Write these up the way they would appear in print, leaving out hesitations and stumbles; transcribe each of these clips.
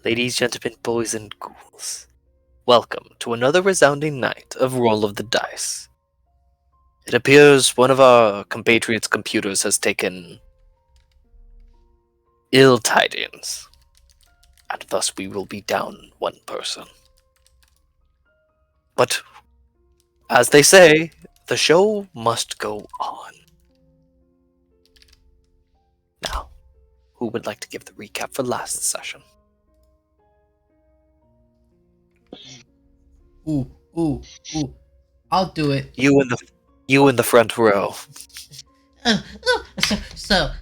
Ladies, gentlemen, boys, and ghouls, welcome to another resounding night of Roll of the Dice. It appears one of our compatriots' computers has taken ill tidings, and thus we will be down one person. But, as they say, the show must go on. Now, who would like to give the recap for last session? Ooh. I'll do it. You in the front row. So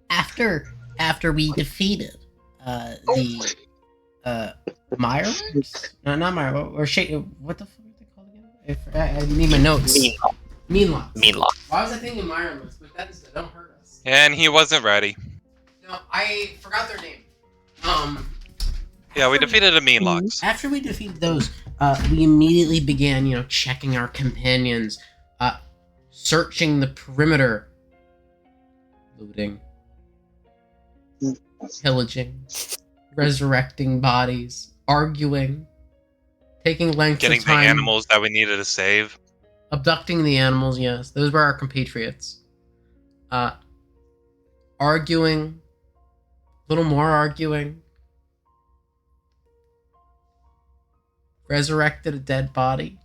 after we defeated the Myers? No, not Myers. Or what the fuck are they called again? I need my notes. Meanlocks. Meanlock. Why was I thinking Myers? But don't hurt us. And he wasn't ready. No, I forgot their name. Yeah, we defeated the Meanlocks. After we defeated those, we immediately began, checking our companions, searching the perimeter, looting, pillaging, resurrecting bodies, arguing, taking lengths Getting of time, the animals that we needed to save. abducting the animals. Yes, those were our compatriots. Arguing, a little more arguing. Resurrected a dead body.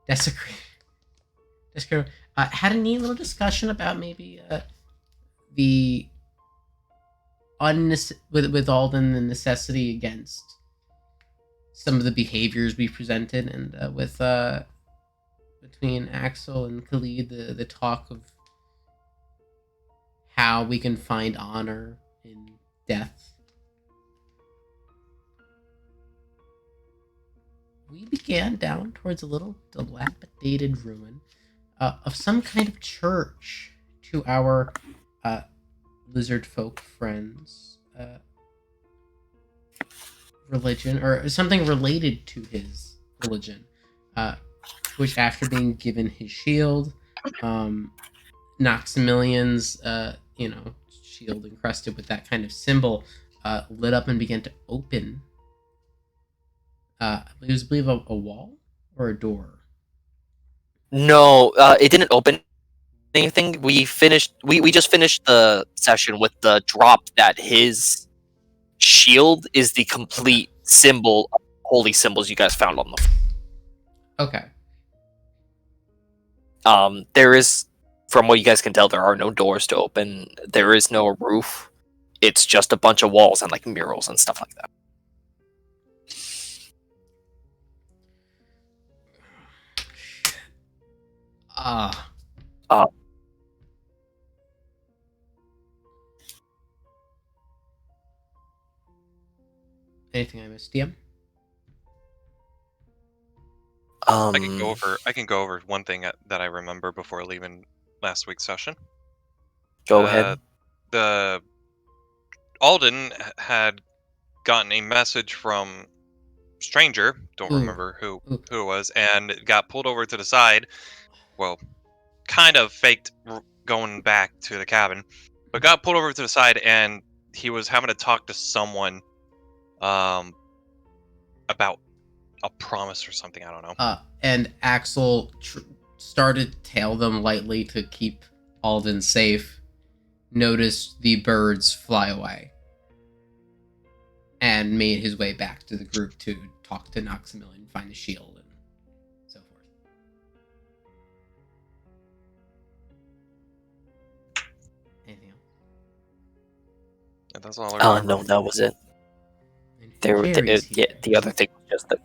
Desecrated. Had a neat little discussion about maybe the with Alden, the necessity against some of the behaviors we presented, and with between Axel and Khalid, the talk of how we can find honor in death. We began down towards a little dilapidated ruin of some kind of church to our lizard folk friends' religion, or something related to his religion, which, after being given his shield, Noxamilian's shield encrusted with that kind of symbol, lit up and began to open. It was, I believe, a wall or a door. No, it didn't open anything. We just finished the session with the drop that his shield is the complete symbol of holy symbols you guys found on the Okay. There is, from what you guys can tell, there are no doors to open. There is no roof. It's just a bunch of walls and like murals and stuff like that. Anything I missed, DM? I can go over one thing that I remember before leaving last week's session. Go ahead. The Alden had gotten a message from stranger, don't remember who it was, and got pulled over to the side. Well, kind of faked going back to the cabin, but got pulled over to the side, and he was having to talk to someone about a promise or something. I don't know. And Axel started to tail them lightly to keep Alden safe. Noticed the birds fly away, and made his way back to the group to talk to Noxamilian, find the shield, and so forth. Anything else? And that's all I remember. No, that was it. The other thing was just that.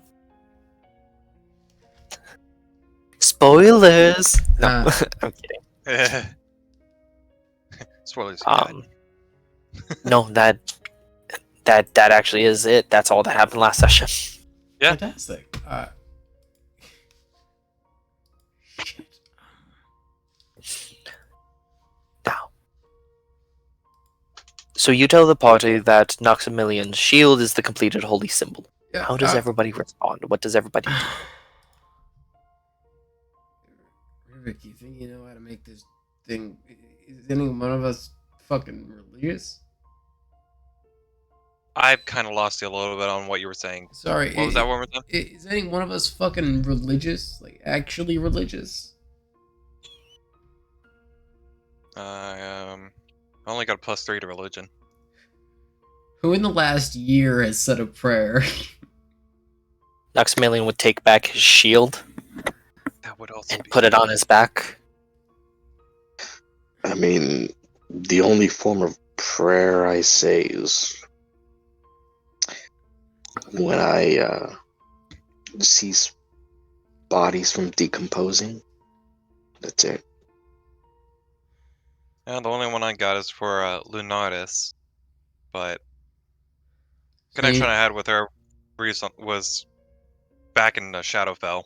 Spoilers. No, I'm kidding. Spoilers. No, that actually is it. That's all that happened last session. Yeah. Fantastic. Shit. Now, so you tell the party that Noxamilian's shield is the completed holy symbol. Yeah, How does everybody respond? What does everybody do? Rick, you think you know how to make this thing? Is any one of us fucking religious? I've kind of lost you a little bit on what you were saying. Sorry. What was that one more time? Is any one of us fucking religious? Like, actually religious? I only got a +3 to religion. Who in the last year has said a prayer? Noxamelion would take back his shield That would also and be put it on his back. I mean, the only form of prayer I say is when I cease bodies from decomposing. That's it. Yeah, the only one I got is for Lunaris, but connection I had with her recent was back in Shadowfell.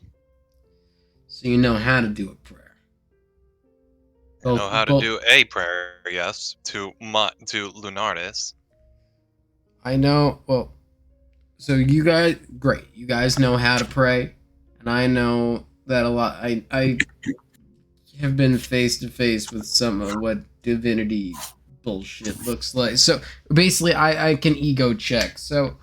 So you know how to do a prayer. I know how to do a prayer, yes, to Lunaris. I know. Well, so you guys, great. You guys know how to pray, and I know that a lot. I have been face to face with some of what divinity bullshit looks like. So basically, I can ego check. So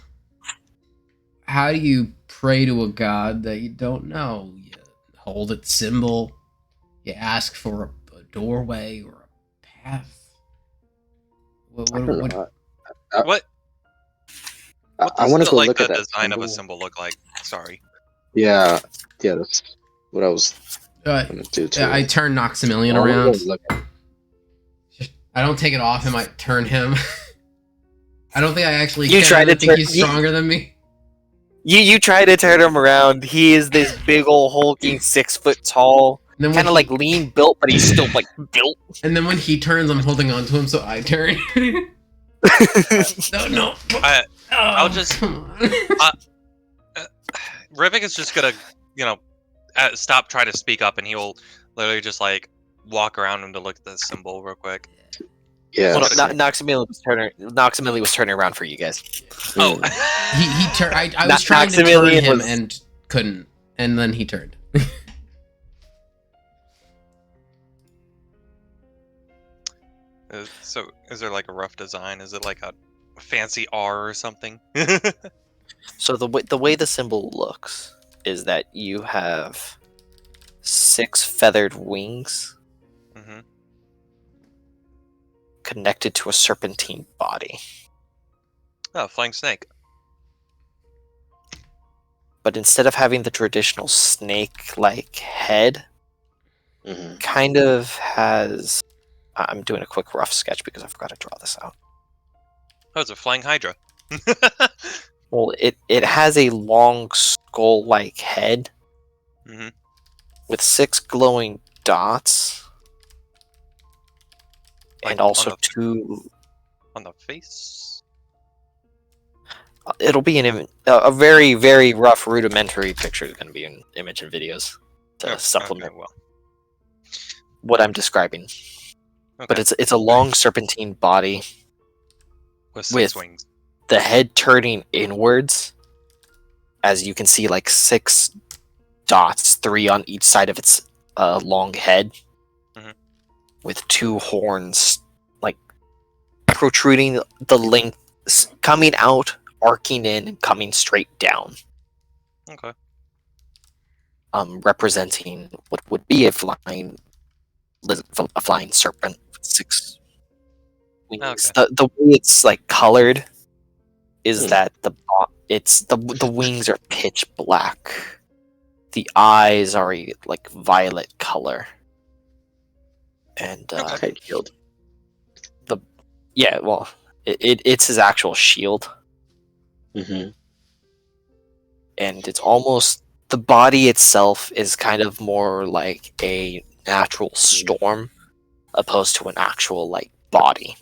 how do you pray to a god that you don't know? You hold its symbol. You ask for a doorway or a path. I don't know. What I want to go like look the at that design of a symbol. symbol look like? Sorry. Yeah, that's what I was Uh, gonna do too. yeah, I turn Noxamelion I wanna go around. look at it. I don't take it off him. I turn him. I don't think I actually. You can. try I to don't think turn- he's you- stronger than me. You try to turn him around. He is this big old hulking 6 foot tall, And then when kind of he- like lean built, but he's still like built. And then when he turns, I'm holding on to him, so I turn. No. I'll just- Come on. Rivik is just gonna, stop trying to speak up, and he will literally just like walk around him to look at the symbol real quick. Yeah. Hold on, Noxamelion was turning around for you guys. Oh, He turned. I was trying to turn Noxamelion him was- and couldn't, and then he turned. So is there like a rough design? Is it like a fancy R or something? So the way the symbol looks is that you have 6 feathered wings hmm connected to a serpentine body. Oh, flying snake. But instead of having the traditional snake-like head, Mhm. kind of has... I'm doing a quick rough sketch because I forgot to draw this out. Oh, it's a flying hydra. Well, it has a long skull-like head hmm with 6 glowing dots, Like and also on 2... On the face. It'll be a very, very rough, rudimentary picture. Is going to be in image and videos to Oh, supplement okay, well. what I'm describing. But Okay. it's a long serpentine body, with 6 with- wings. the head turning inwards, as you can see, like 6 dots, 3 on each side of its long head, Mhm. with 2 horns, like protruding the length, coming out, arcing in, and coming straight down, Okay. representing what would be a flying serpent with 6 wings. Okay. The way it's like colored is Hmm. that the wings are pitch black. The eyes are a like violet color, and Kite shield. yeah, well, it's his actual shield, Mm-hmm. and it's almost the body itself is kind of more like a natural storm opposed to an actual like body.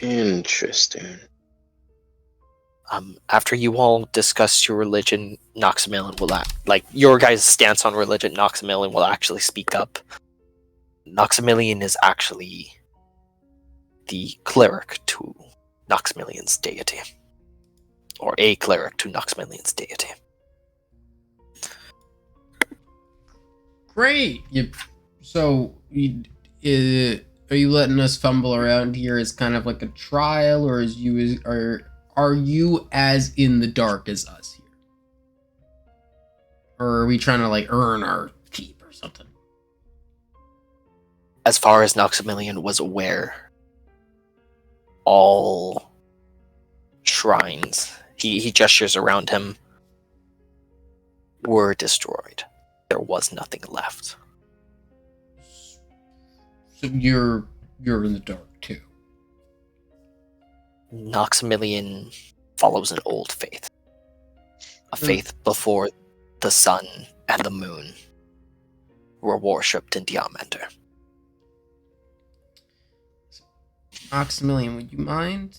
Interesting. After you all discuss your religion, Noxamelion will like your guys' stance on religion. Noxamelion will actually speak up. Noxamelion is actually the cleric to Noxamelion's deity, or a cleric to Noxamelion's deity. Great. Are you letting us fumble around here as kind of like a trial, or are you as in the dark as us here, or are we trying to like earn our keep or something? As far as Noxamilian was aware, all shrines, he gestures around him, were destroyed. There was nothing left. So you're in the dark too. Noxamilian follows an old faith. A Hmm. faith before the sun and the moon were worshipped in Diamenter. Maximilian, would you mind?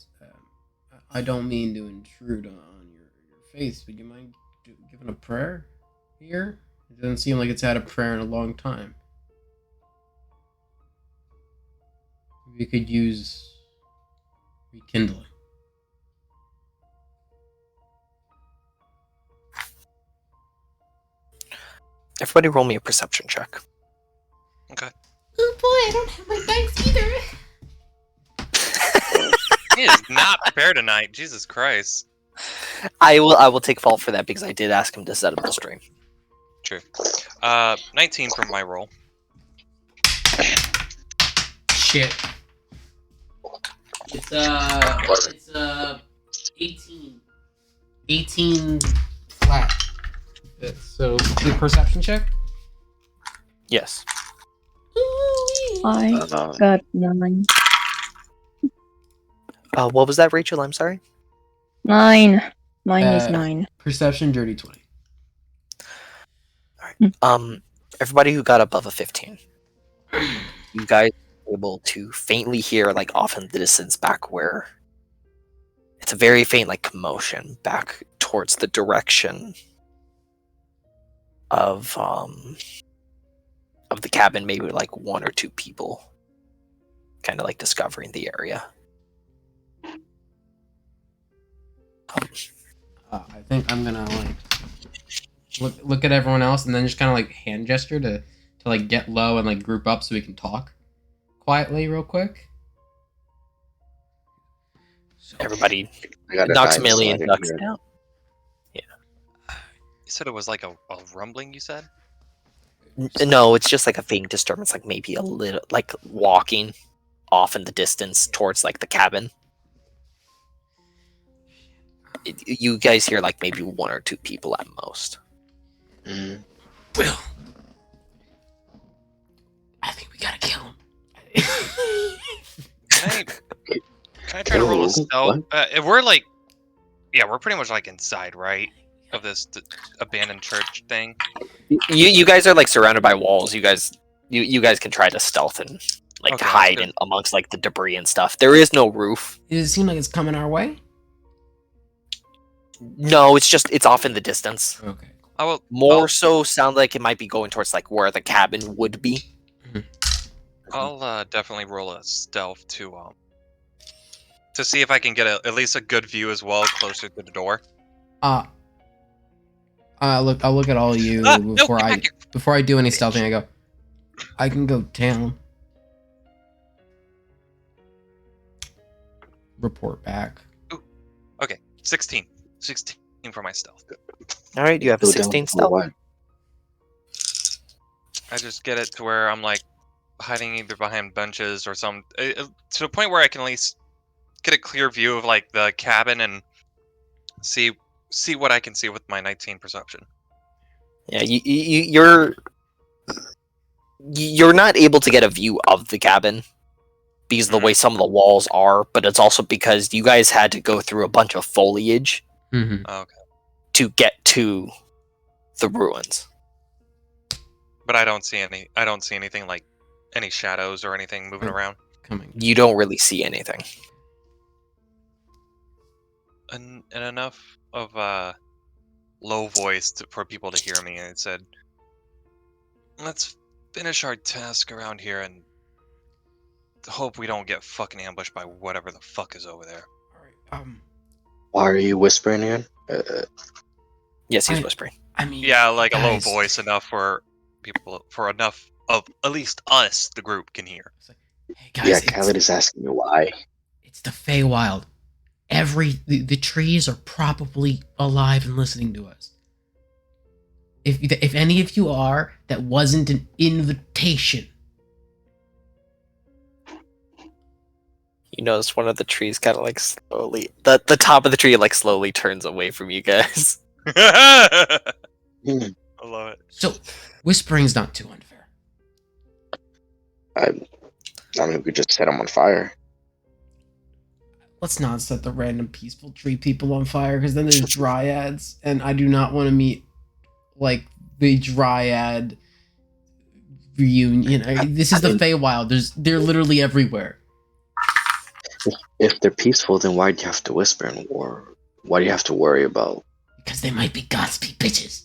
I don't mean to intrude on your faith. Would you mind giving a prayer here? It doesn't seem like it's had a prayer in a long time. We could use rekindling. Everybody roll me a perception check. Okay. Oh boy, I don't have my dice either. He is not prepared tonight. Jesus Christ. I will take fault for that because I did ask him to set up the stream. True. 19 from my roll. Shit. It's 18. 18 flat. So the perception check. Yes. I got 9. What was that, Rachel? I'm sorry. 9. Mine is Uh, 9. Perception dirty 20. Everybody who got above a 15, you guys were able to faintly hear, like, off in the distance back where it's a very faint, like, commotion back towards the direction of the cabin, maybe like 1 or 2 people kind of like discovering the area. I think I'm gonna like look at everyone else and then just kind of like hand gesture to like get low and like group up so we can talk quietly real quick. So, Everybody I got knocks Million ducks down. You said it was like a rumbling, you said? No, it's just like a faint disturbance, like maybe a little, like walking off in the distance towards like the cabin. You guys hear like maybe 1 or 2 people at most. Mm. Will, I think we gotta kill him. Can I try to roll a Oh, stealth? If we're like, yeah, we're pretty much like inside, right? Of this abandoned church thing. You guys are like surrounded by walls. You guys can try to stealth and like Okay, hide that's in amongst like the debris and stuff. There is no roof. Does it seem like it's coming our way? No, it's off in the distance. Okay. I will More so sound like it might be going towards like where the cabin would be. I'll definitely roll a stealth to see if I can get at least a good view as well, closer to the door. I'll look at all of you No, before get I back here. before I do any stealthing. I go, I can go down. Report back. Okay, 16 for my stealth. All right, you have a Go down 16 for stealth. what? I just get it to where I'm like hiding either behind benches or some to the point where I can at least get a clear view of like the cabin and see what I can see with my 19 perception. Yeah, you're not able to get a view of the cabin because of the way some of the walls are, but it's also because you guys had to go through a bunch of foliage Mm-hmm. Okay, to get to the ruins. but I don't see anything like any shadows or anything moving around. Coming. You don't really see anything. And enough of low voice for people to hear me, and it said, "Let's finish our task around here and hope we don't get fucking ambushed by whatever the fuck is over there." All right. Why are you whispering again? Yes, he's I- whispering. I mean, Yeah, like a low guys, voice enough for for enough of at least us, the group, can hear. Hey guys, Yeah, Khaled is asking me why. it's the Feywild. The trees are probably alive and listening to us. If any of you are, that wasn't an invitation. You notice one of the trees kind of like slowly, the top of the tree like slowly turns away from you guys. I love it. So, whispering's not too unfair. I mean, we could just set him on fire. Let's not set the random peaceful tree people on fire, because then there's dryads, and I do not want to meet like the dryad reunion. This is the Feywild. They're literally everywhere. If they're peaceful, then why do you have to whisper and war? Why do you have to worry about? Because they might be gossipy bitches.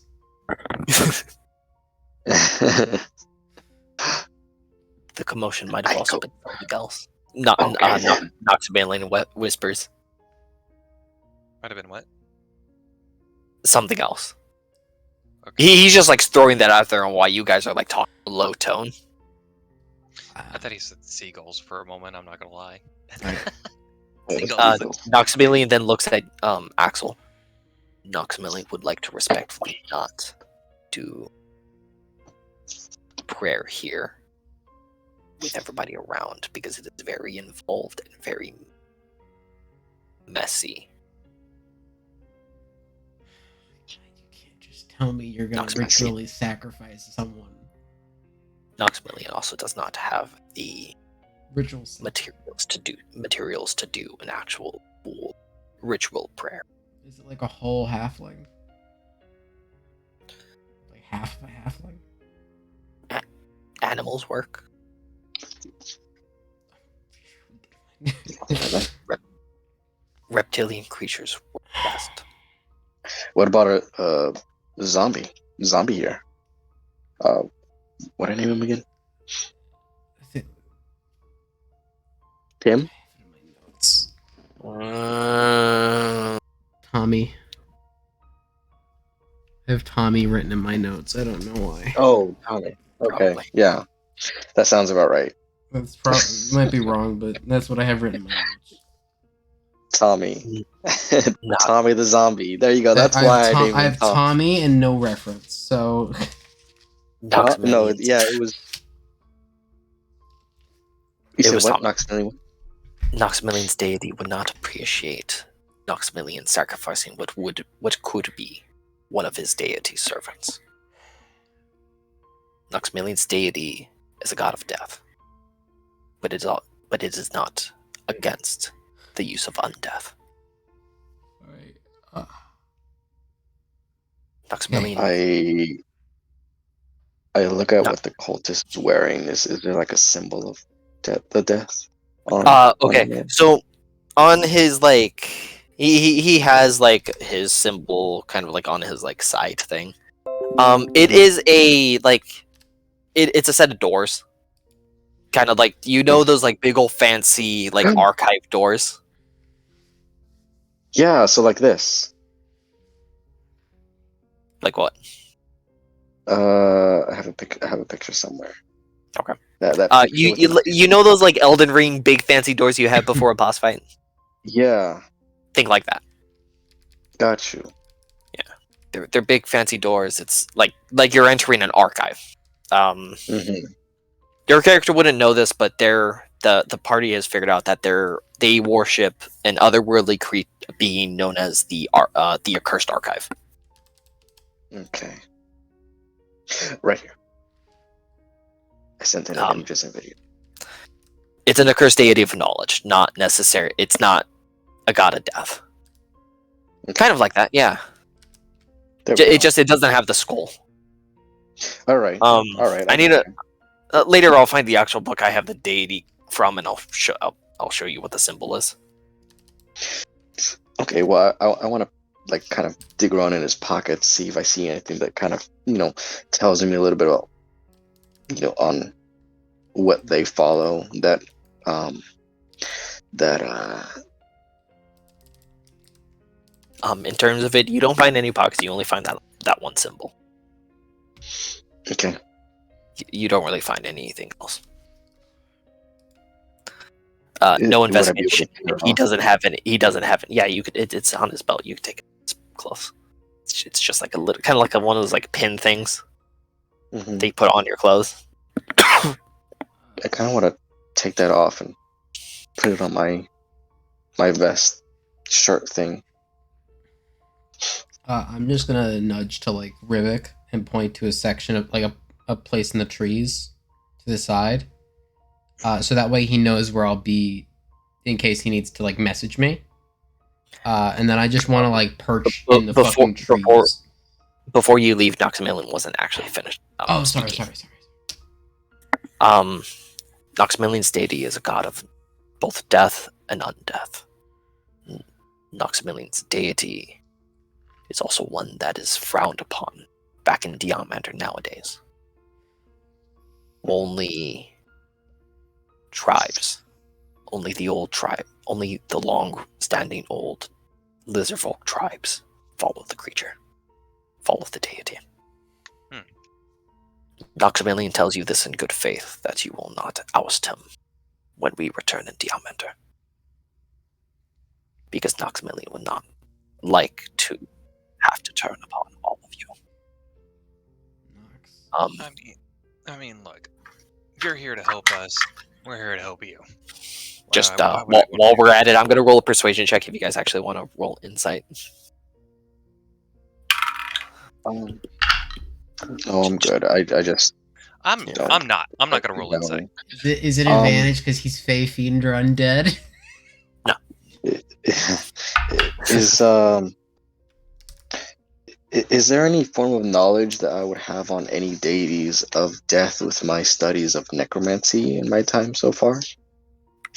The commotion might have I also go- been something else. Not Okay. Noxabanlane whispers Might have been what? something else. Okay. He's just like throwing that out there on why you guys are like talking low tone. I thought he said seagulls for a moment. I'm not gonna lie. Noxabanlane then looks at Axel. Noxabanlane would like to respectfully not do prayer here with everybody around because it is very involved and very messy. You can't just tell me you're gonna Nox- ritually sacrifice someone. Noxabanlane also does not have the Rituals. materials to do an actual full ritual prayer. Is it like a whole halfling? Like half of a halfling? Animals work. Reptilian creatures work best. What about a zombie? Zombie here. What I name him again? I think Tim? I have it in my notes. Tommy. I have Tommy written in my notes. I don't know why. Oh, Tommy. Okay, Probably. yeah, that sounds about right. That's probably might be wrong, but that's what I have written in my notes. Tommy. Nah. Tommy the zombie. There you go. That's I why have I named I him have Tom. Tommy and no reference. So No, Noxabanlane's- yeah, it was. You It said was what? Tommy. Noxabanlane? Noxabanlane's deity would not appreciate Noxabanlane sacrificing what could be one of his deity servants. Noxabanlane's deity is a god of death, but it is not against the use of undeath. Noxabanlane, I look at No. what the cultist is wearing. Is there like a symbol of the death? On okay, the man? so on his like he has like his symbol kind of like on his like side thing. It is a like it's a set of doors. Kind of like those like big old fancy like archive doors. Yeah, so like this. Like what? I have a picture somewhere. Okay. That You know those like Elden Ring big fancy doors you have before a boss fight? Yeah, Think like that. got you. They're big fancy doors. It's like you're entering an archive. Hmm. Your character wouldn't know this, but the party has figured out that they worship an otherworldly being known as the accursed archive. Okay. Right here. I sent in an images and video. It's an accursed deity of knowledge, not necessary. It's not a god of death. Okay. Kind of like that, yeah. There we It go. doesn't have the skull. All right. All All right. I need later. I'll find the actual book I have the deity from, and I'll show you what the symbol is. Okay. Well, I want to like kind of dig around in his pockets, see if I see anything that kind of tells me a little bit about on what they follow. In terms of it, you don't find any pockets. You only find that one symbol. Okay. You don't really find anything else. Would I be able No to investigation. turn it He off? doesn't have any. He doesn't have it. Yeah, you could. It's on his belt. You could take it. It's close. It's just like a little, kind of like one of those like pin things Mhm. that you put on your clothes. I kind of want to take that off and put it on my vest shirt thing. I'm just gonna nudge to like Rivik and point to a section of like a place in the trees to the side, so that way he knows where I'll be in case he needs to like message me. And then I just want to like perch in the fucking trees. Before you leave, Noxamilian wasn't actually finished. Oh, sorry. Noxamilian's deity is a god of both death and undeath. Noxamilian's deity is also one that is frowned upon back in Diamander nowadays. Only tribes, only the old tribe, only the long-standing old lizardfolk tribes follow the creature, follow the deity. Noxamilian tells you this in good faith, that you will not oust him when we return in Diamander. Because Noxamilian would not like to have to turn upon all of you. I mean, look, you're here to help us. We're here to help you. Just Why would I while wanna we're at it, I'm going to roll a persuasion check if you guys actually want to roll insight. Oh, I'm good. I just I'm not gonna roll insight. Is it advantage because he's Fey Fiend or undead? Is there any form of knowledge that I would have on any deities of death with my studies of necromancy in my time so far?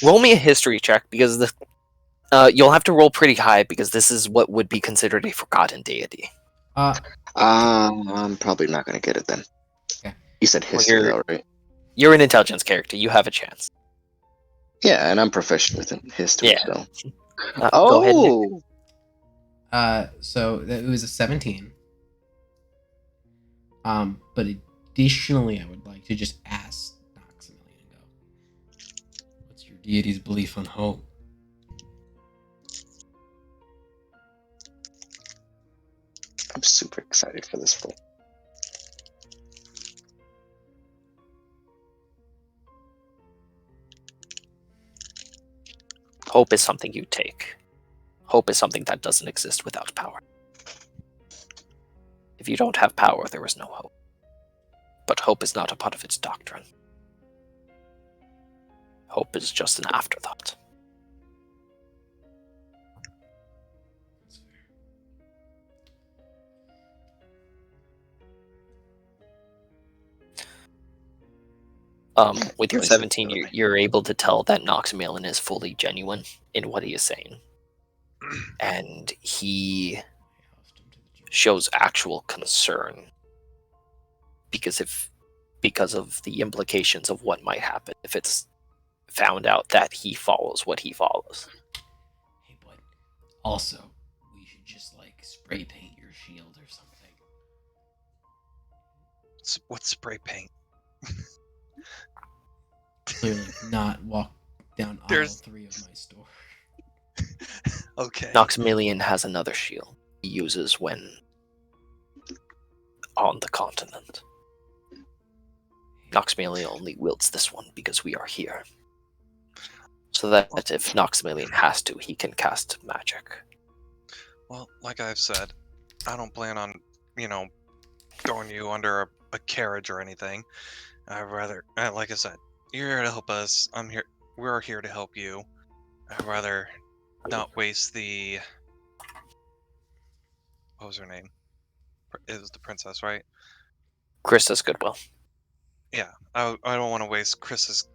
Roll me a history check, because you'll have to roll pretty high, because this is what would be considered a forgotten deity. I'm probably not gonna get it then. Okay. You said history, though, right? You're an intelligence character. You have a chance. Yeah, and I'm proficient within history, Yeah. so. Go ahead, Nick. So it was a 17. But additionally, I would like to just ask Noxamilian, what's your deity's belief on hope? I'm super excited for this roll. Hope is something you take. Hope is something that doesn't exist without power. If you don't have power, there is no hope. But hope is not a part of its doctrine. Hope is just an afterthought. With your 17, you're able to tell that Noxamilian is fully genuine in what he is saying. And he shows actual concern because of the implications of what might happen if it's found out that he follows what he follows. Hey, but also, we should just like spray paint your shield or something. What's spray paint? Clearly not walk down aisle 3 of my store. Okay. Noxamilian has another shield he uses when on the continent. Noxamilian only wields this one because we are here. So that if Noxamilian has to, he can cast magic. Well, like I've said, I don't plan on, throwing you under a carriage or anything. I'd rather, like I said, you're here to help us. I'm here. We're here to help you. I'd rather not waste the. What was her name? It was the princess, right? Krista's goodwill. Yeah, I don't want to waste Chris's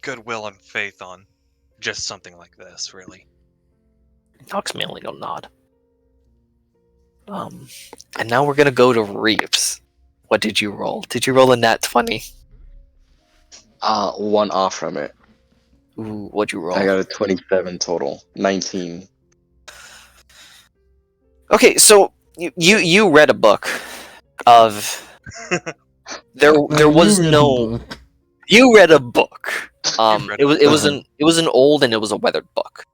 goodwill and faith on just something like this, really. Noxamilian will nod. And now we're gonna go to Reeves. What did you roll? Did you roll a nat 20? One off from it. Ooh, what'd you roll? I got a 27 total. 19. Okay, so you read a book of there was You read the no. book. You read a book. read It was an old and it was a weathered book.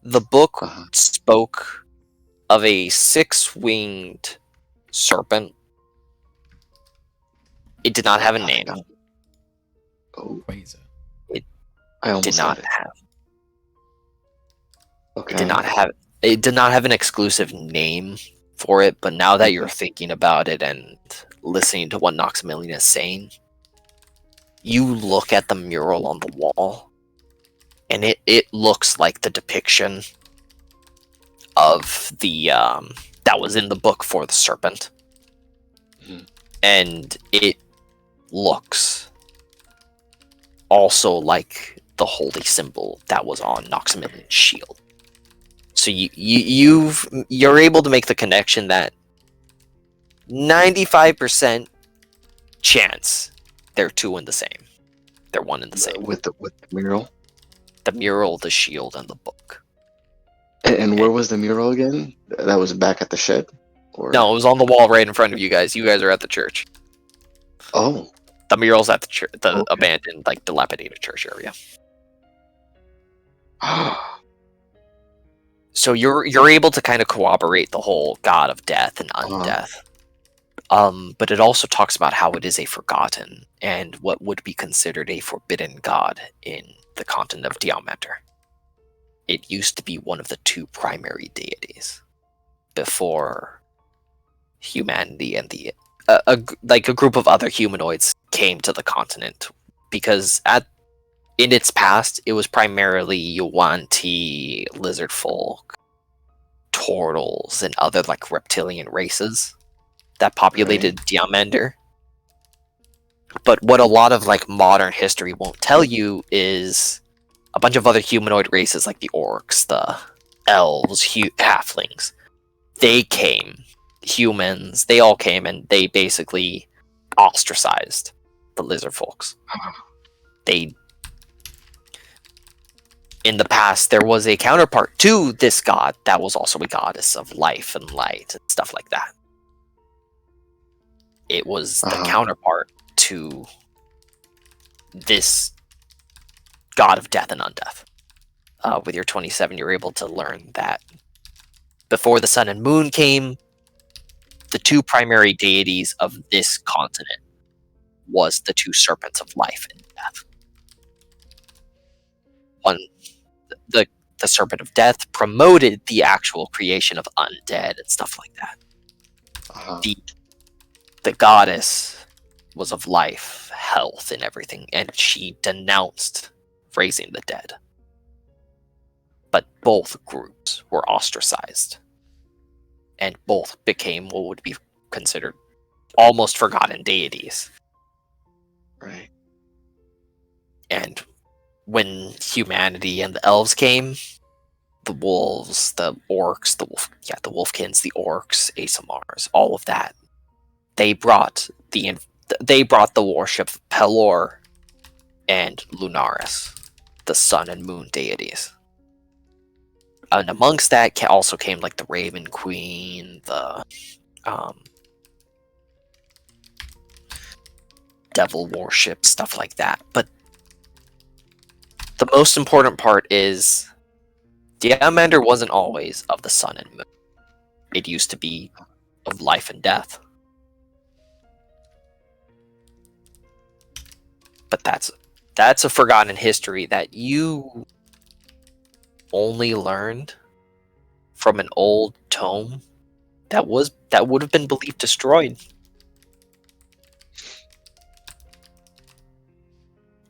The book Uh-huh. spoke of a 6-winged serpent. It did not have a name. Oh, Quasar. I almost Did not had it. have. Okay. It did not have. It did not have an exclusive name for it. But now that you're thinking about it and listening to what Noxamilian is saying, you look at the mural on the wall, and it looks like the depiction of the that was in the book for the serpent, Mhm. and it looks also like the holy symbol that was on Noxamilian's shield. So you're able to make the connection that 95% chance they're two in the same. They're one in the same. With the mural. The mural, the shield, and the book. And where was the mural again? That was back at the shed? Or... No, it was on the wall right in front of you guys. You guys are at the church. Oh. The mural's at the church, the Okay. abandoned, like dilapidated church area. So you're able to kind of corroborate the whole god of death and undeath. But it also talks about how it is a forgotten and what would be considered a forbidden god in the continent of Diamanter. It used to be one of the two primary deities before humanity and the a group of other humanoids came to the continent, because in its past it was primarily Yuan-Ti, lizard folk, turtles, and other like reptilian races that populated Diamander. But what a lot of like modern history won't tell you is a bunch of other humanoid races like the orcs, the elves, halflings. They came, humans, they all came, and they basically ostracized the lizard folks. In the past, there was a counterpart to this god that was also a goddess of life and light and stuff like that. It was the counterpart to this god of death and undeath. With your 27, you're able to learn that before the sun and moon came, the two primary deities of this continent was the two serpents of life and death. One, the serpent of death promoted the actual creation of undead and stuff like that. The goddess was of life, health, and everything, and she denounced raising the dead. But both groups were ostracized, and both became what would be considered almost forgotten deities. Right. And when humanity and the elves came, the wolves, the orcs, the wolfkins, the orcs, ASMRs, all of that, they brought the worship of Pelor and Lunaris, the sun and moon deities. And amongst that also came like the Raven Queen, the devil worship, stuff like that. But the most important part is Diamander wasn't always of the sun and moon. It used to be of life and death. But that's a forgotten history that you only learned from an old tome that would have been believed destroyed.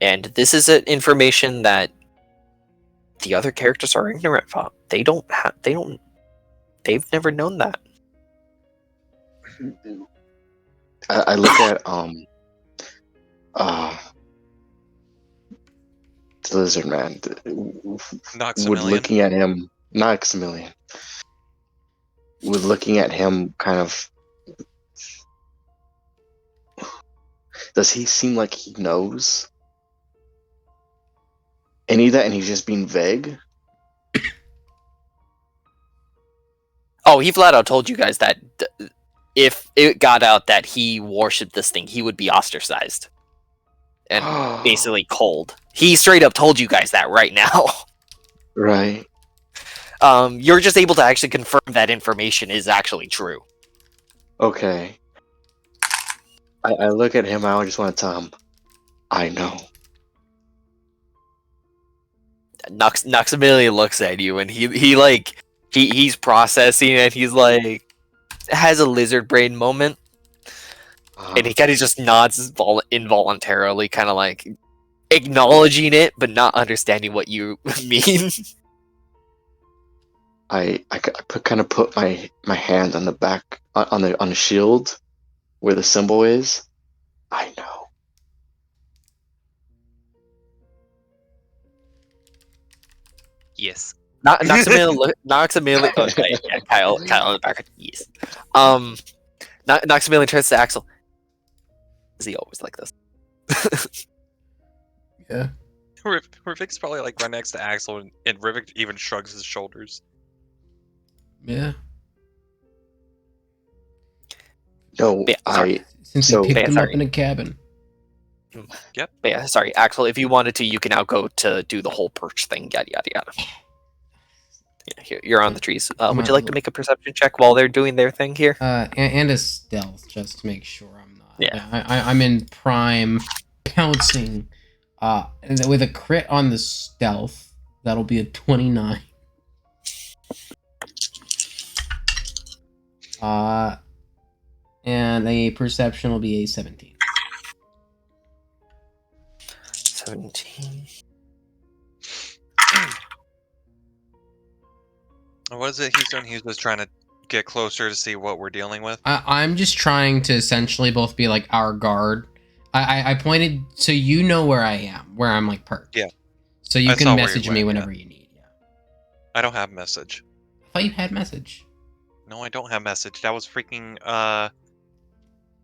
And this is information that the other characters are ignorant of. They've never known that. I look at the lizard man. Would looking at him, Noxamilian. With looking at him, kind of, does he seem like he knows any of that, and he's just being vague? Oh, he flat out told you guys that if it got out that he worshipped this thing, he would be ostracized and basically cold. He straight up told you guys that right now. Right. You're just able to actually confirm that information is actually true. Okay. I look at him. I just want to tell him, I know. Noxamilian looks at you and he's processing and he's like has a lizard brain moment and he kind of just nods involuntarily, kind of like acknowledging it but not understanding what you mean. I kind of put my hand on the back on the shield where the symbol is. I know. Yes. Noxamilian. Okay, yeah, Kyle in the back. Yes. Noxamilian turns to Axel. Is he always like this? Yeah. Rivik's probably like right next to Axel, and Rivik even shrugs his shoulders. Yeah. No, Yeah, Since So- we picked him up sorry. in a cabin. But yeah, sorry, Axel. If you wanted to, you can now go to do the whole perch thing. Yada yada yada. Yeah, here, you're on the trees. Would you like to make a perception check while they're doing their thing here? And a stealth, just to make sure I'm not. Yeah. I'm in prime pouncing. And with a crit on the stealth, that'll be a 29. And a perception will be a 17. 17. What is it he's doing? He's just trying to get closer to see what we're dealing with. I'm just trying to essentially both be like our guard. I pointed so you know where I am, where I'm like perched. Yeah. So you I saw can where you message me went, whenever you need. Yeah. I don't have message. I thought you had message. No, I don't have message. That was freaking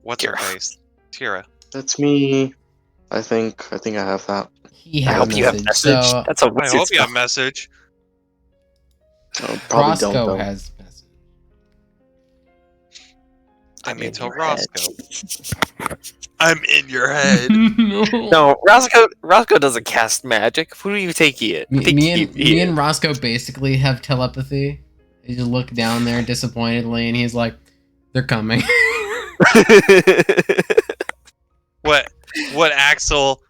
what's her Tira. face? Tira. that's me. I think I have that. He I had hope a you have message. message. So That's a I wizard hope you have spell. message. Oh, probably Roscoe don't though. has message. I I'm mean, in tell your head. Roscoe. I'm in your head. No, Roscoe doesn't cast magic. Who do you think he is? Me and Roscoe basically have telepathy. You just look down there disappointedly, and he's like, "They're coming." What Axel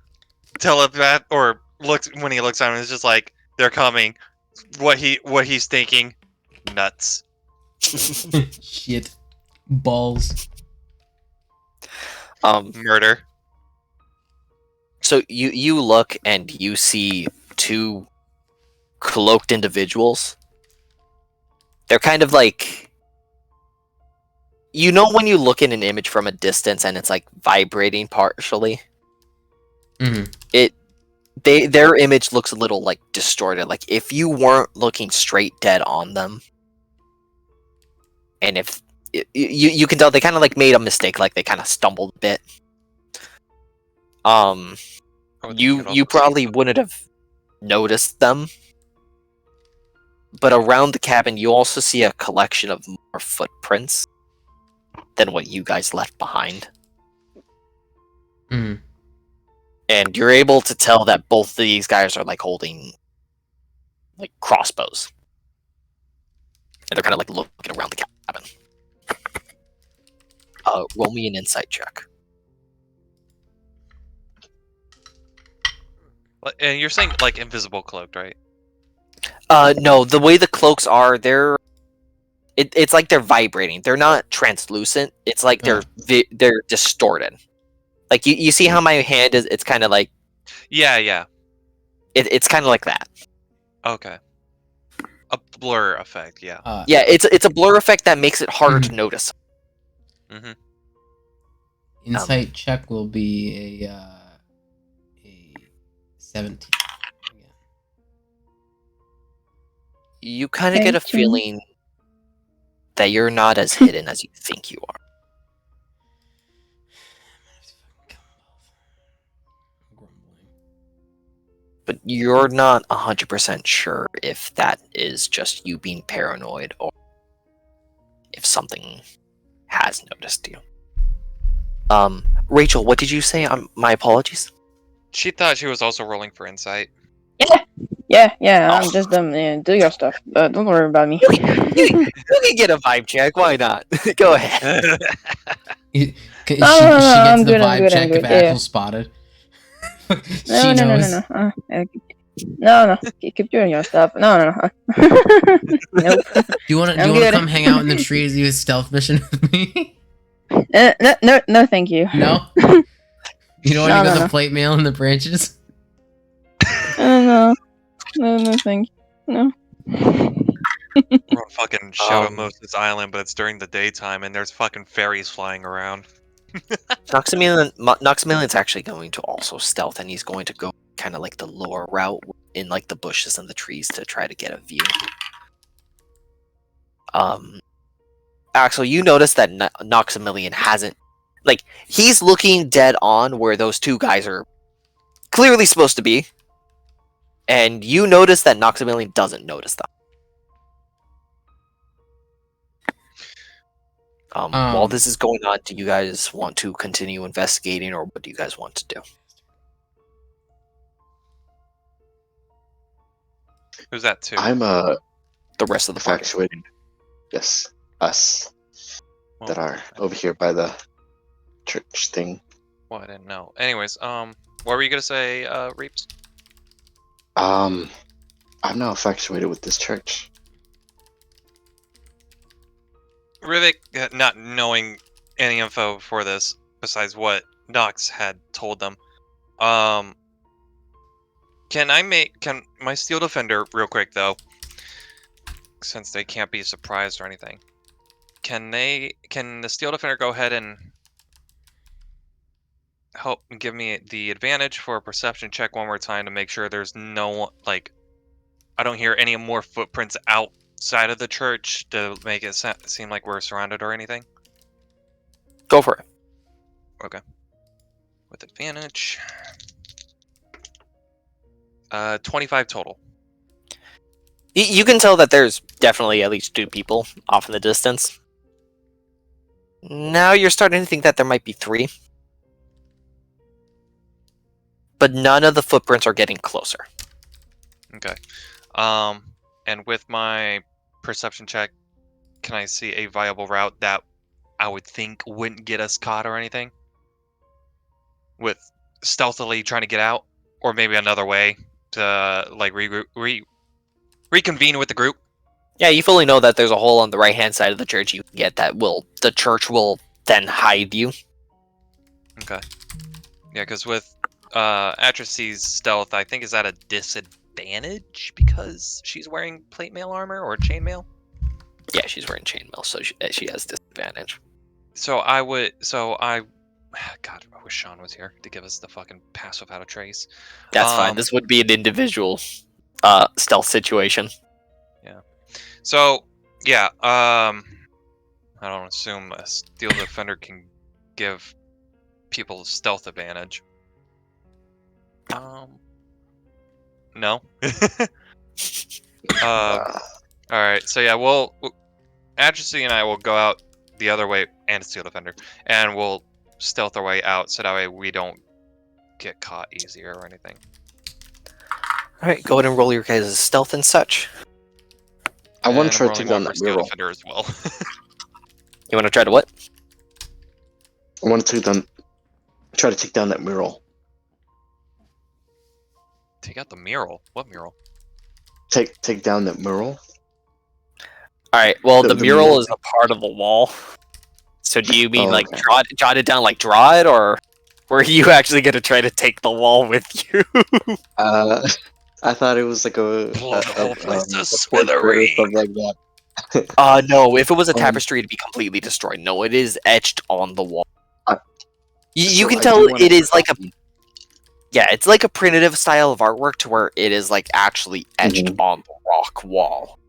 telepath or looks when he looks at him is just like they're coming. What he's thinking, nuts. Shit, balls. Murder. So you look and you see two cloaked individuals. They're kind of like, you know, when you look in an image from a distance and it's like vibrating partially. Mhm. Their image looks a little like distorted. Like if you weren't looking straight dead on them, and if you can tell they kind of like made a mistake, like they kind of stumbled a bit. Oh, they could You also probably see wouldn't have noticed them, but around the cabin you also see a collection of more footprints than what you guys left behind, Mhm. and you're able to tell that both of these guys are like holding like crossbows, and they're kind of like looking around the cabin. Roll me an insight check. And you're saying like invisible cloaked, right? No, the way the cloaks are, it's like they're vibrating. They're not translucent. It's like they're distorted. Like you see how my hand is? It's kind of like Yeah. it's kind of like that. Okay. A blur effect, yeah. Yeah, it's a blur effect that makes it harder to notice. Mm-hmm. Insight check will be a 17. Again. You kind of get a 18. feeling that you're not as hidden as you think you are. Grumbling. But you're not 100% sure if that is just you being paranoid or if something has noticed you. Rachel, what did you say? My apologies. She thought she was also rolling for insight. Yeah, Oh. I'm just do your stuff. Don't worry about me. You can get a vibe check. Why not? Go ahead. She No, gets I'm the good, I'm vibe good, I'm check if good, yeah. Axel spotted. No, She no, knows. no. Keep doing your stuff. No. Nope. Do you want I'm to good. come hang out in the trees, do a stealth mission with me? No, thank you. No. You don't want to No, go no, the no. plate mail in the branches? No, thank you. No. We're on fucking Shadow Um, Moses Island, but it's during the daytime, and there's fucking fairies flying around. Noxamelian's actually going to also stealth, and he's going to go kind of like the lower route in like the bushes and the trees to try to get a view. Axel, you notice that Noxamelian hasn't, like, he's looking dead on where those two guys are clearly supposed to be, and you notice that Noxamelian doesn't notice them. While this is going on, do you guys want to continue investigating, or what do you guys want to do? Who's that too? I'm The rest of the party. infatuated. Yes, us Well, that are over here by the church thing. well, I didn't know. Anyways, what were you gonna say, Reeps? I'm now infatuated with this church. Rivik, not knowing any info for this besides what Nox had told them, can my Steel Defender, real quick though, since they can't be surprised or anything, can the Steel Defender go ahead and help give me the advantage for a perception check one more time to make sure there's no, like, I don't hear any more footprints outside of the church to make it seem like we're surrounded or anything? Go for it. With advantage. 25 total. You can tell that there's definitely at least two people off in the distance. Now you're starting to think that there might be three. But none of the footprints are getting closer. Okay. And with my perception check, can I see a viable route that I would think wouldn't get us caught or anything? With stealthily trying to get out? Or maybe another way to, like, reconvene with the group? Yeah, you fully know that there's a hole on the right-hand side of the church you can get that the church will then hide you. Okay. Yeah, because with Atracee's stealth, I think is at a disadvantage because she's wearing plate mail armor or chainmail. Yeah, she's wearing chainmail, so she has disadvantage. God, I wish Sean was here to give us the fucking pass without a trace. That's fine. This would be an individual stealth situation. So, yeah, I don't assume a Steel Defender can give people stealth advantage. No. Alright, so yeah, Atracee and I will go out the other way, and Steel Defender, and we'll stealth our way out so that way we don't get caught easier or anything. Alright, go ahead and roll your guys' stealth and such. I want And to try I'm to take rolling down one that for Steel mural. Defender as well. You want to try to what? I want to try to take down that mural. Take out the mural. What mural? Take down that mural. Alright, well, The the mural mural. is a part of the wall. So do you mean, Oh, like, okay. jot it down, like, draw it, or were you actually going to try to take the wall with you? I thought it was like Blow the whole place to a portrait or smithereens. something like that. No, if it was a Um, tapestry, it'd be completely destroyed. No, it is etched on the wall. You So can I tell do wanna it is try- like a... Yeah, it's like a primitive style of artwork to where it is, like, actually etched on the rock wall.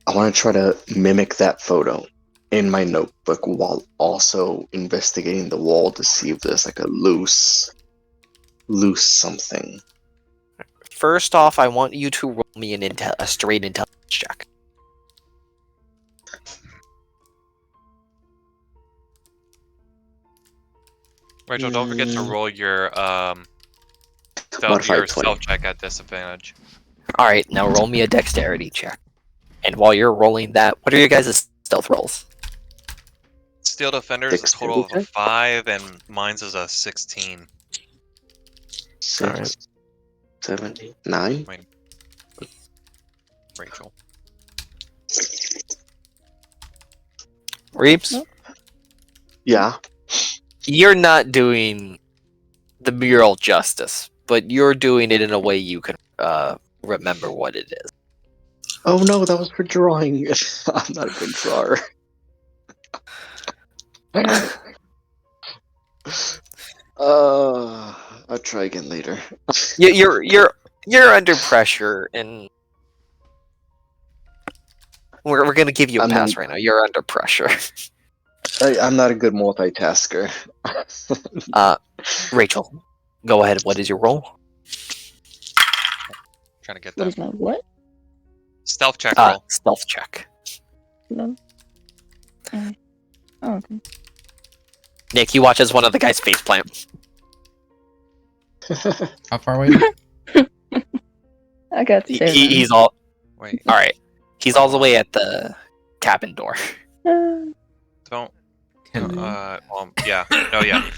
I want to try to mimic that photo in my notebook while also investigating the wall to see if there's like a loose something. First off, I want you to roll me a straight intelligence check. Rachel, don't forget to roll your Modified 20. self check at disadvantage. All right, now roll me a dexterity check. And while you're rolling that, what are your guys' stealth rolls? Steel Defender is a total of a Dexterity 5, and mine's is a 16. 6, 7, 9. Rachel. Reeps, Yeah. you're not doing the mural justice, but you're doing it in a way you can remember what it is. Oh no, that was for drawing. I'm not a good drawer. I'll try again later. You're under pressure, and we're gonna give you a I'm pass in- right now. You're under pressure. I'm not a good multitasker. Rachel, go ahead. What is your roll? Trying to get What that. is my what? Stealth check roll. Stealth check. No. Oh, okay. Nick, you watch as one of the guys face plant. How far away? I got to say He's all Wait, right. He's all the way at the cabin door. don't. Ten. Yeah. No, yeah.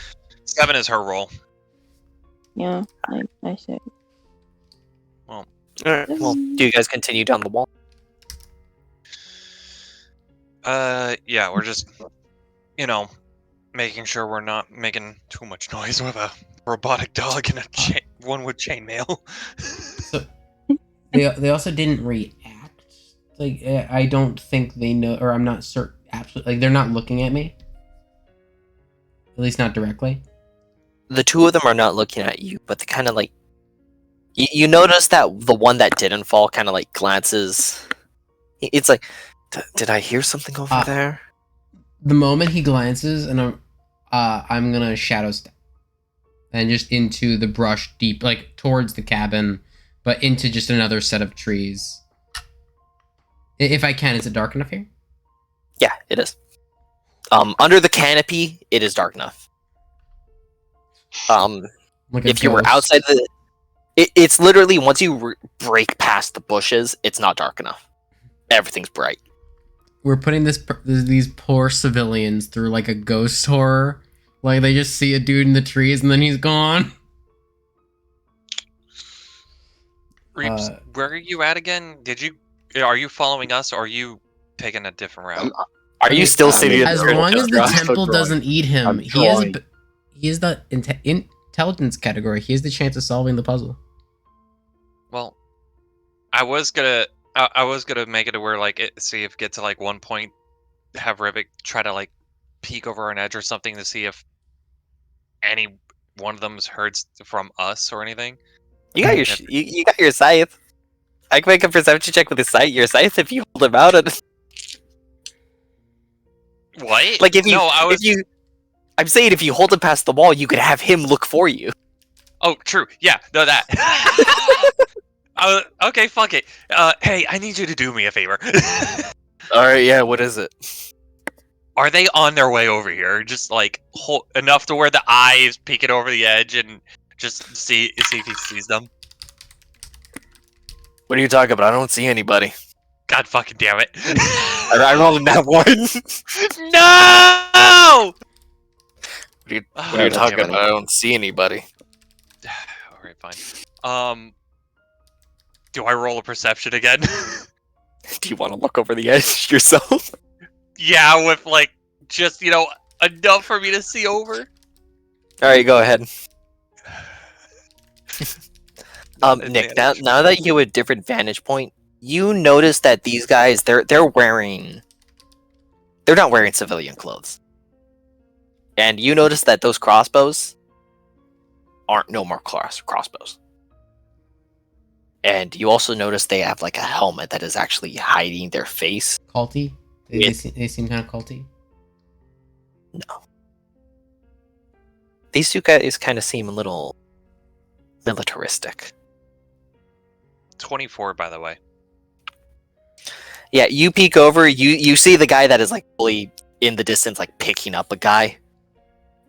7 is her roll. yeah, I say. All right. Well, do you guys continue down the wall? Yeah, we're just, making sure we're not making too much noise with a robotic dog and one with chainmail. So they also didn't react. Like I don't think they know, or I'm not certain. Absolutely, like they're not looking at me. At least not directly. The two of them are not looking at you, but they kind of like. You notice that the one that didn't fall kind of like glances. It's like, did I hear something over there? The moment he glances, and I'm gonna shadow step, and just into the brush deep, like towards the cabin, but into just another set of trees. If I can, is it dark enough here? Yeah, it is. Under the canopy, it is dark enough. Like a If you were ghost. outside it's literally once you break past the bushes, it's not dark enough. Everything's bright. We're putting these poor civilians through like a ghost horror. Like they just see a dude in the trees and then he's gone. Reeps, where are you at again? Are you following us, or are you taking a different route? Are you still sitting mean, As there? long as the I'm still temple drawing. doesn't eat him, I'm he has drawing. he is the intelligence category. He has the chance of solving the puzzle. Well, I was gonna make it to where see if get to like one point, have Rivik try to like peek over an edge or something to see if any one of them's heard from us or anything. You got your you got your scythe. I can make a perception check with your scythe if you hold him out. What? Like if you, I'm saying if you hold him past the wall, you could have him look for you. Oh, true. Yeah, no, that. Okay, fuck it. Hey, I need you to do me a favor. All right, yeah. What is it? Are they on their way over here? Just like enough to where the eye is peeking over the edge and just see if he sees them. What are you talking about? I don't see anybody. God fucking damn it! I rolled in that one. No! What are you talking about? I don't see anybody. All right, fine. Do I roll a perception again? Do you want to look over the edge yourself? Yeah, with like just enough for me to see over. All right, go ahead. Nick, now that you have a different vantage point, you notice that these guys they're not wearing civilian clothes, and you notice that those crossbows aren't no more crossbows. And you also notice they have like a helmet that is actually hiding their face. Culty? They seem kind of culty. No, these two guys kind of seem a little militaristic. 24, by the way. Yeah, you peek over, you see the guy that is like fully in the distance, like picking up a guy.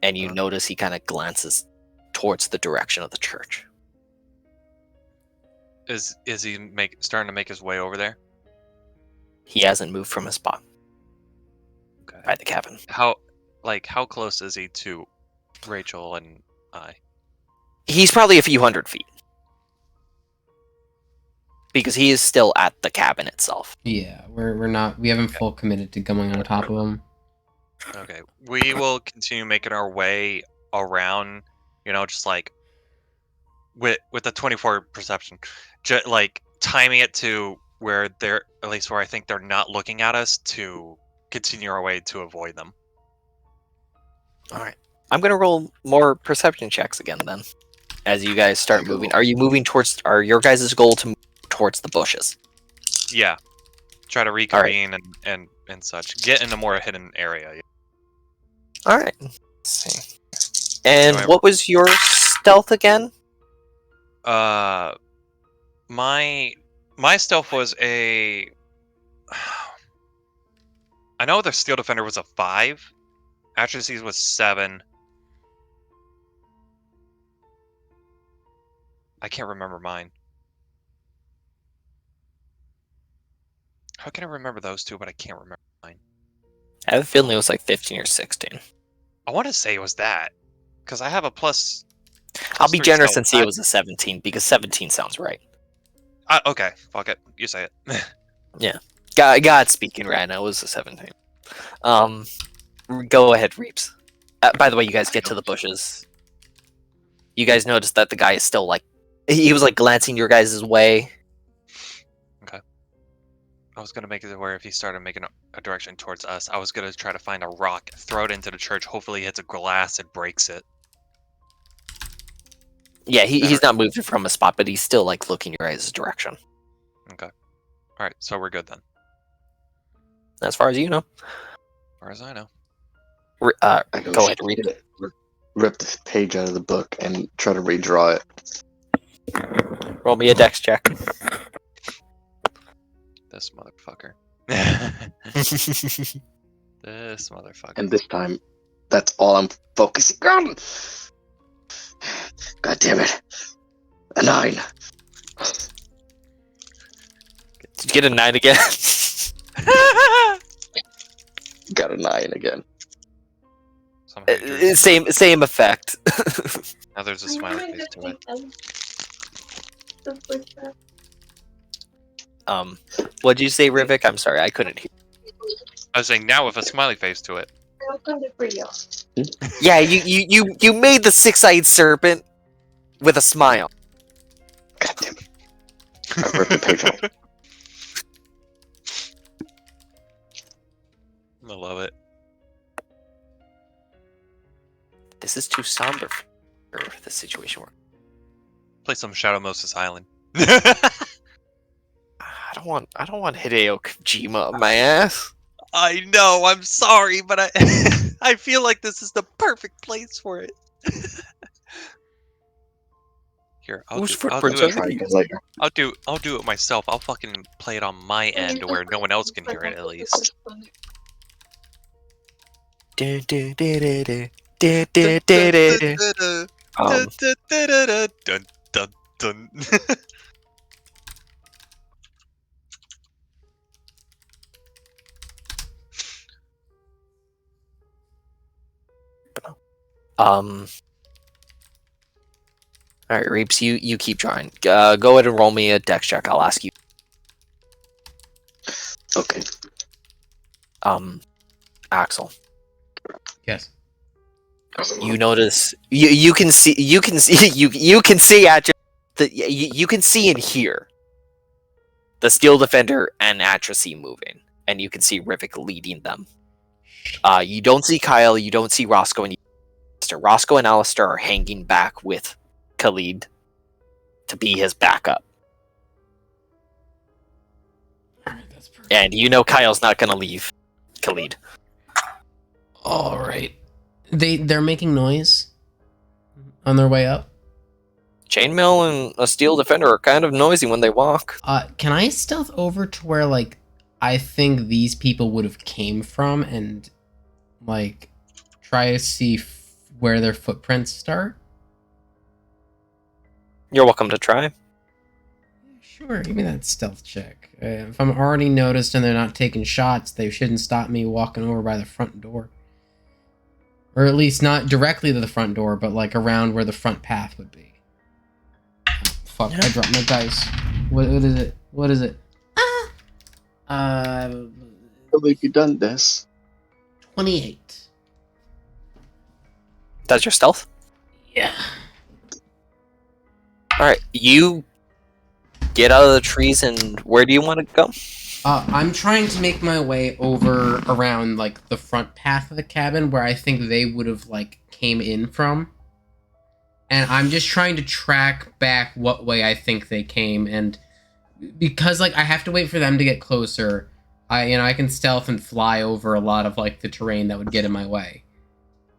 and you notice he kind of glances towards the direction of the church. Is he starting to make his way over there? He hasn't moved from his spot Okay. by the cabin. How close is he to Rachel and I? He's probably a few hundred feet. Because he is still at the cabin itself. Yeah, we haven't full committed to going on top of him. Okay, we will continue making our way around. Just like with the 24 perception, like timing it to where they're at least where I think they're not looking at us to continue our way to avoid them. All right. I'm going to roll more perception checks again then. As you guys start moving. Are you moving towards... Are your guys' goal to move towards the bushes? Yeah. Try to reconvene and such. Get in a more hidden area. Yeah. All right. Let's see. And what was your stealth again? My stealth was a... I know the Steel Defender was a 5. Atrophy's was 7. I can't remember mine. How can I remember those two, but I can't remember mine? I have a feeling it was like 15 or 16. I want to say it was that. Because I have a plus I'll be 3 generous stealth. and say it was a 17, because 17 sounds right. Okay, fuck it. You say it. God speaking right now, it was a 17. Go ahead, Reeps. By the way, you guys get to the bushes. You guys notice that the guy is still like... He was like glancing your guys' way. Okay. I was going to make it where if he started making a direction towards us, I was going to try to find a rock, throw it into the church, hopefully hits a glass and breaks it. Yeah, he's not moving from a spot, but he's still like looking your guys' direction. Okay. Alright, so we're good then. As far as you know. As far as I know. I Go ahead, read it. Rip the page out of the book and try to redraw it. Roll me a dex check. This motherfucker. This motherfucker. And this time, that's all I'm focusing on. God damn it. A 9. Did you get a 9 again? Got a 9 again. Same effect. Now there's a smiley face to it. What'd you say, Rivik? I'm sorry, I couldn't hear. I was saying now with a smiley face to it. Yeah, you made the 6-eyed serpent with a smile. God damn it. I ripped the page out. I love it. This is too somber for the situation we're... Play some Shadow Moses Island. I don't want Hideo Kojima on my ass. I know, I'm sorry, but I I feel like this is the perfect place for it. Here, I'll Whose do footprints it. are Try again later. I'll do it myself. I'll fucking play it on my end where no one else can hear it at least. Dun, dun, dun, dun, dun, dun, dun, dun, dun. Dun, dun, dun. All right, Reeps, you keep trying. Go ahead and roll me a dex check. I'll ask you. Okay. Axel, Yes. you notice you can see you can see at you can see and hear the Steel Defender and Atrophy moving, and you can see Rivik leading them. You don't see Kyle, you don't see Roscoe and Alistair. Roscoe and Alistair are hanging back with Khalid to be his backup. Alright, that's perfect. And you know Kyle's not gonna leave Khalid. Alright. They're making noise on their way up. Chainmail and a Steel Defender are kind of noisy when they walk. Can I stealth over to where like I think these people would have came from and like try to see where their footprints start? You're welcome to try. Sure, give me that stealth check. If I'm already noticed and they're not taking shots, they shouldn't stop me walking over by the front door. Or at least not directly to the front door, but like around where the front path would be. Oh, fuck, I dropped my dice. What is it? What is it? I believe you done this. 28. That's your stealth? Yeah. Alright, you get out of the trees and where do you want to go? I'm trying to make my way over around like the front path of the cabin where I think they would have like came in from. And I'm just trying to track back what way I think they came, and because like I have to wait for them to get closer, I can stealth and fly over a lot of like the terrain that would get in my way.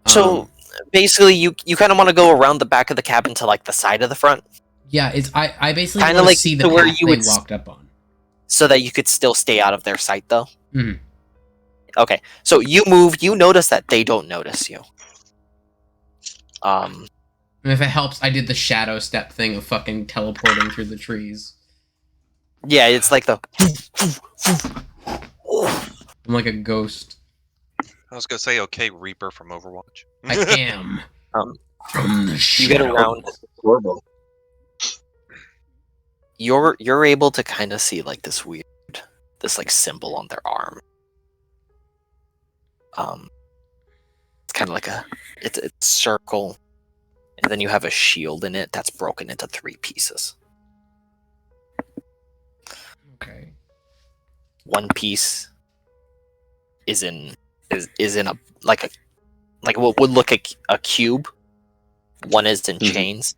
So basically you kind of want to go around the back of the cabin to like the side of the front yeah, it's I basically Kinda want like to see the to where path you they would walked up on. so that you could still stay out of their sight though. Mhm. Okay. So you move, you notice that they don't notice you. And if it helps, I did the shadow step thing of fucking teleporting through the trees. Yeah, it's like the I'm like a ghost. I was gonna say, okay, Reaper from Overwatch. I am. Um, From the you get shadow. around. Horrible. You're able to kind of see like this like symbol on their arm. It's kind of like it's circle, and then you have a shield in it that's broken into 3 pieces. Okay. One piece is in a like what would look a cube. One is in Mhm. chains,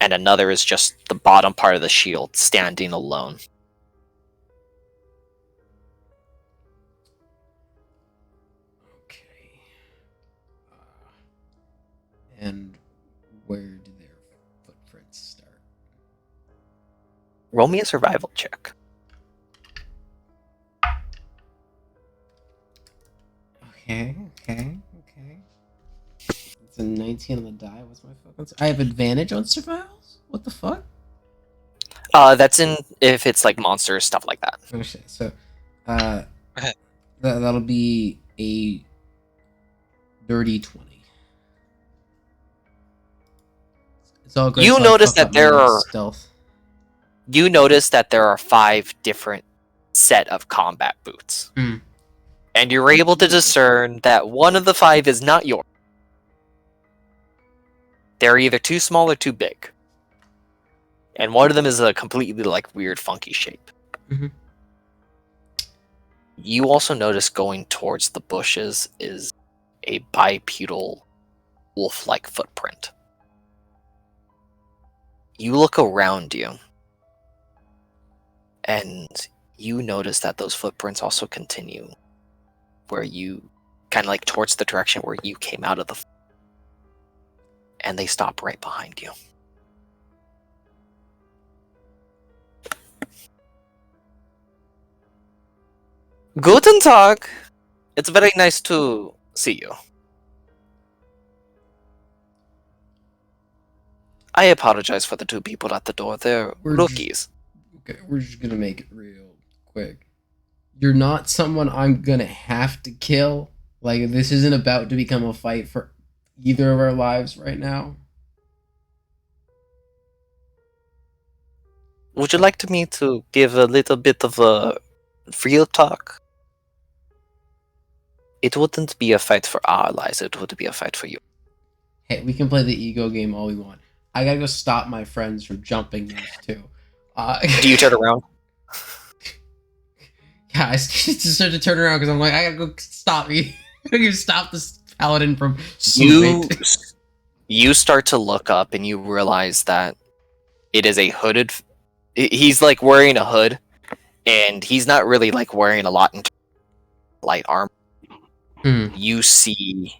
and another is just the bottom part of the shield standing alone. Okay. And where do their footprints start? Roll me a survival check. Okay. It's a 19 on the die. What's my fucking? I have advantage on survivals. What the fuck? That's in if it's like monsters, stuff like that. Oh shit. So, that'll be a dirty 20. It's all good. You so I notice fuck that up my there are- stealth. You notice that there are 5 different set of combat boots. Hmm. And you're able to discern that one of the 5 is not yours. They're either too small or too big. And one of them is a completely like weird funky shape. Mhm. You also notice going towards the bushes is a bipedal wolf-like footprint. You look around you, and you notice that those footprints also continue where you kind of like towards the direction where you came out of the and they stop right behind you. Guten Tag. It's very nice to see you. I apologize for the 2 people at the door. They're We're rookies. Okay, we're just gonna make it real quick. You're not someone I'm gonna have to kill. Like, this isn't about to become a fight for either of our lives right now. Would you like me to give a little bit of a real talk? It wouldn't be a fight for our lives, it would be a fight for you. Hey, we can play the ego game all we want. I gotta go stop my friends from jumping these two. Do you turn around? Yeah, I just start to turn around because I'm like, I gotta go stop you. I gotta stop this paladin from You swooping. you start to look up and you realize that it is a hooded. He's like wearing a hood, and he's not really like wearing a lot in light armor. Hmm. You see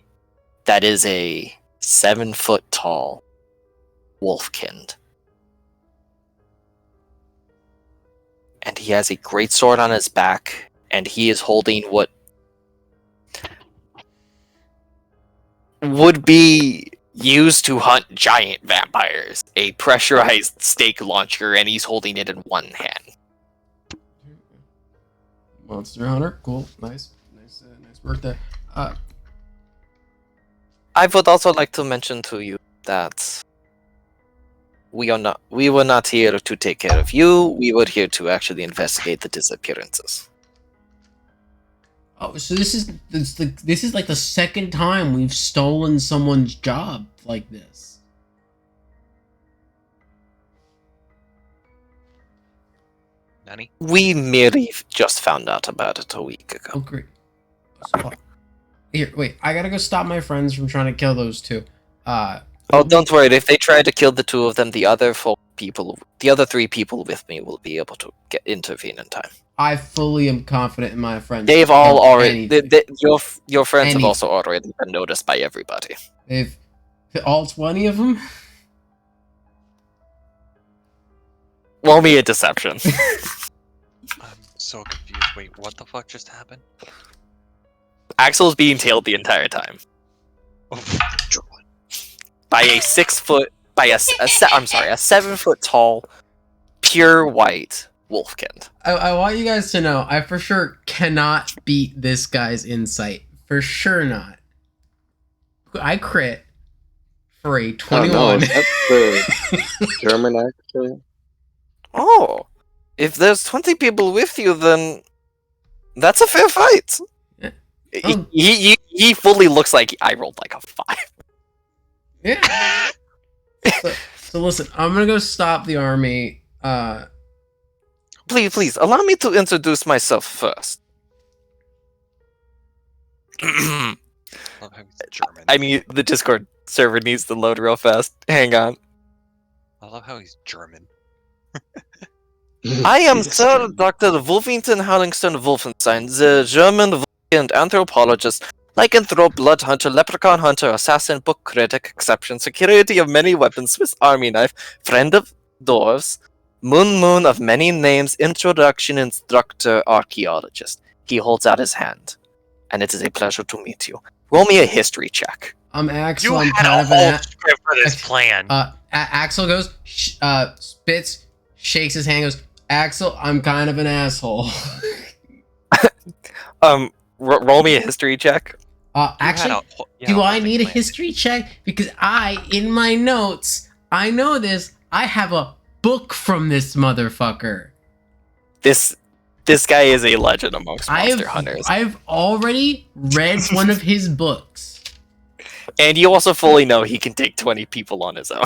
that is a 7-foot tall wolfkind. And he has a great sword on his back, and he is holding what would be used to hunt giant vampires. A pressurized stake launcher, and he's holding it in one hand. Monster Hunter, cool, nice work there. I would also like to mention to you that we were not here to take care of you. We were here to actually investigate the disappearances. Oh, so this is like the second time we've stolen someone's job like this. Nanny? We merely just found out about it a week ago. Oh, great. So, here, wait. I gotta go stop my friends from trying to kill those two. Oh, don't worry. If they try to kill the two of them, the other three people with me will be able to intervene in time. I fully am confident in my friends. They've to all kill already. anything. Your friends have Anything. also already been noticed by everybody. They've all 20 of them. Roll me a deception. I'm so confused. Wait, what the fuck just happened? Axel's being tailed the entire time by a 7-foot tall, pure white wolfkin. I want you guys to know, I for sure cannot beat this guy's insight. For sure not. I crit for a 21. Oh, no, is that the German accent? Oh, if there's 20 people with you, then that's a fair fight. Yeah. He fully looks like I rolled like a 5. Yeah. So listen, I'm gonna go stop the army. Please, allow me to introduce myself first. I love how he's German. I mean, the Discord server needs to load real fast. Hang on. I love how he's German. I am Yes, Sir German. Dr. Wolfington Harlington Wolfenstein, the German and anthropologist, lycanthrope, blood hunter, leprechaun hunter, assassin, book critic, exception, security of many weapons, Swiss army knife, friend of dwarves, moon of many names, introduction instructor, archaeologist. He holds out his hand, and it is a pleasure to meet you. Roll me a history check. I'm Axel. You I'm had kind a of whole an script for this plan. Axel goes, spits, shakes his hand, goes, Axel, I'm kind of an asshole. Roll me a history check. Actually, do I need a history check? Because in my notes, I know this. I have a book from this motherfucker. This guy is a legend amongst monster hunters. I've already read one of his books. And you also fully know he can take 20 people on his own.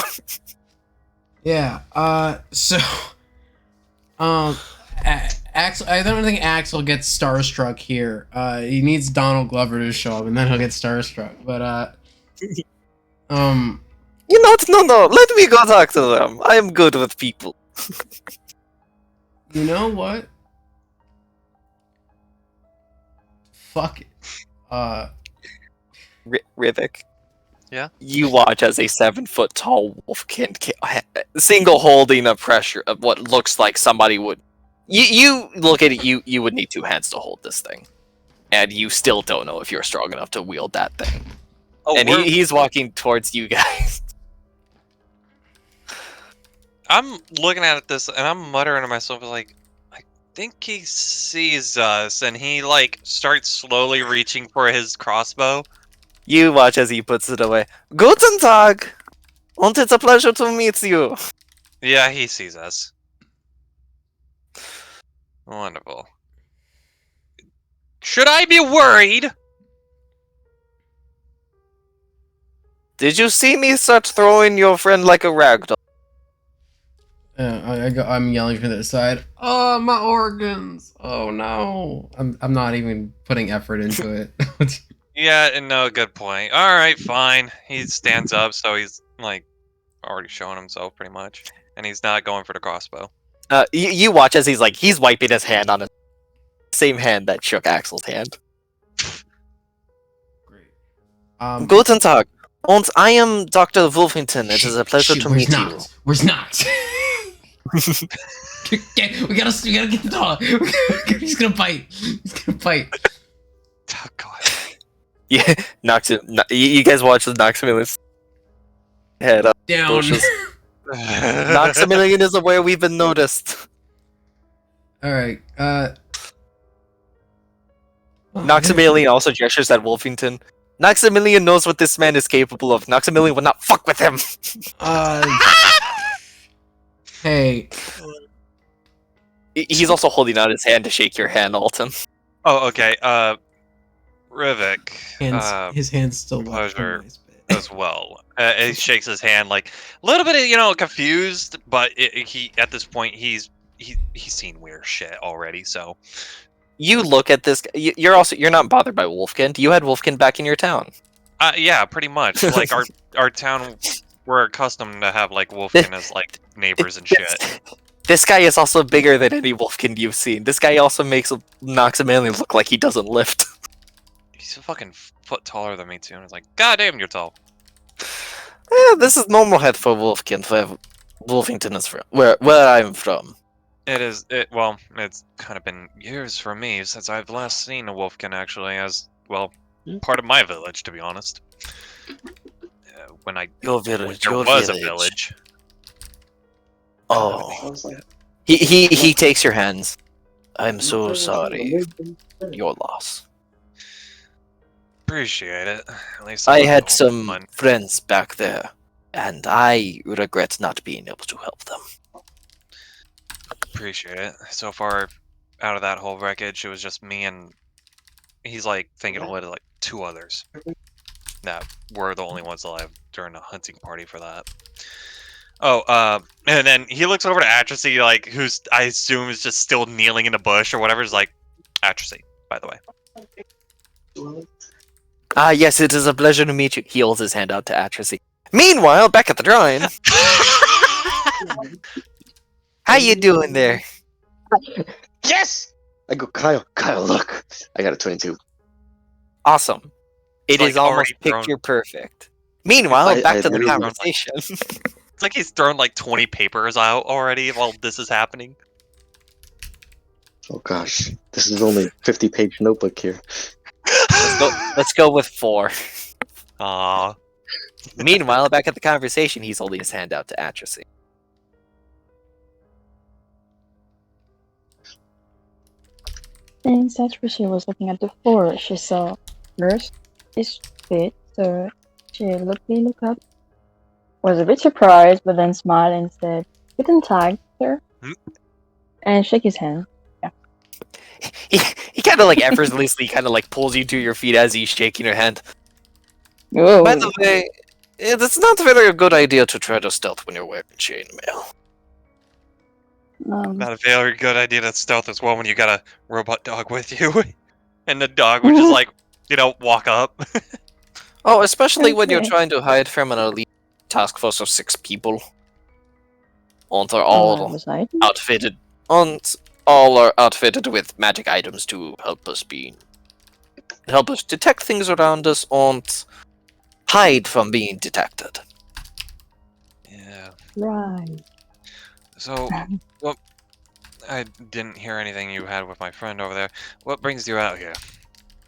Yeah. Axel. I don't think Axel gets starstruck here. He needs Donald Glover to show up, and then he'll get starstruck. But You know what? No. Let me go talk to them. I am good with people. you know what? Fuck it. Rivik. Yeah? You watch as a 7-foot tall wolfkin single holding a pressure of what looks like somebody would. You look at it. You would need 2 hands to hold this thing, and you still don't know if you're strong enough to wield that thing. Oh, And he's walking towards you guys. I'm looking at this and I'm muttering to myself like, I think he sees us, and he like starts slowly reaching for his crossbow. You watch as he puts it away. Guten Tag, and it's a pleasure to meet you. Yeah, he sees us. Wonderful. Should I be worried? Did you see me start throwing your friend like a ragdoll? I'm yelling from the side. Oh, my organs! Oh no! I'm not even putting effort into it. Yeah, and no, good point. All right, fine. He stands up, so he's like already showing himself pretty much, and he's not going for the crossbow. You watch as he's wiping his hand on the same hand that shook Axel's hand. Great. Guten Tag, and I am Dr. Wolfington. It is a pleasure to meet you. Where's Knox? we gotta get the dog. He's gonna bite. Oh god. Yeah, you guys watch the Noxamilian's head up. Down. Bushes. Noxamilian is aware we've been noticed. All right. Noxamilian also gestures at Wolfington. Noxamilian knows what this man is capable of. Noxamilian will not fuck with him. Hey. He's also holding out his hand to shake your hand, Alton. Oh, okay. Rivik. His hand's still pleasure. nice bit. As well. He shakes his hand like a little bit, confused, but he at this point he's seen weird shit already. So You look at this. You're not bothered by Wolfkind. You had Wolfkind back in your town. yeah, pretty much. Like our town, we're accustomed to have like Wolfkin as like neighbors and shit. This guy is also bigger than any Wolfkind you've seen. This guy also makes Noxamilian look like he doesn't lift. He's a fucking foot taller than me too, and it's like, God damn, you're tall. This is normal height for Wolfkind, where Wolfington is from. Where I'm from. It's kind of been years for me since I've last seen a Wolfkin actually, as well, part of my village, to be honest. When Your village. there was a village. Oh. I was like, He takes your hands. I'm so sorry. Your loss. Appreciate it. At least I wasn't had all some fun. friends back there, and I regret not being able to help them. Appreciate it. So far, out of that whole wreckage, it was just me and he's like thinking of like 2 others that were the only ones alive during a hunting party for that. Oh, and then he looks over to Atrasy, like, who's I assume is just still kneeling in a bush or whatever. Is like, Atrasy, by the way. Ah, yes, it is a pleasure to meet you. He holds his hand out to Atrasy. Meanwhile, back at the drawing. How you doing there? yes! I go, Kyle, look. I got a 22. Awesome. It It's is like almost already thrown- picture perfect. Meanwhile, I back to the literally- conversation. It's like he's thrown like 20 papers out already while this is happening. Oh gosh, this is only 50-page notebook here. Let's go with 4. Aww. Meanwhile, back at the conversation, he's holding his hand out to Atrasy. And Satrasy was looking at the floor. She saw first his feet, so she looked up, was a bit surprised, but then smiled and said, "Good tag, sir," and shake his hand. He kind of like effortlessly kind of like pulls you to your feet as he's shaking your hand. Whoa. By the way, it's not very a good idea to try to stealth when you're wearing chainmail. Not a very good idea to stealth as well when you got a robot dog with you. And the dog would just like, walk up. Oh, especially when you're Okay. trying to hide from an elite task force of 6 people. And they're was all I? outfitted. And all are outfitted with magic items to help us detect things around us and hide from being detected. Yeah. Right. So, well, I didn't hear anything you had with my friend over there. What brings you out here?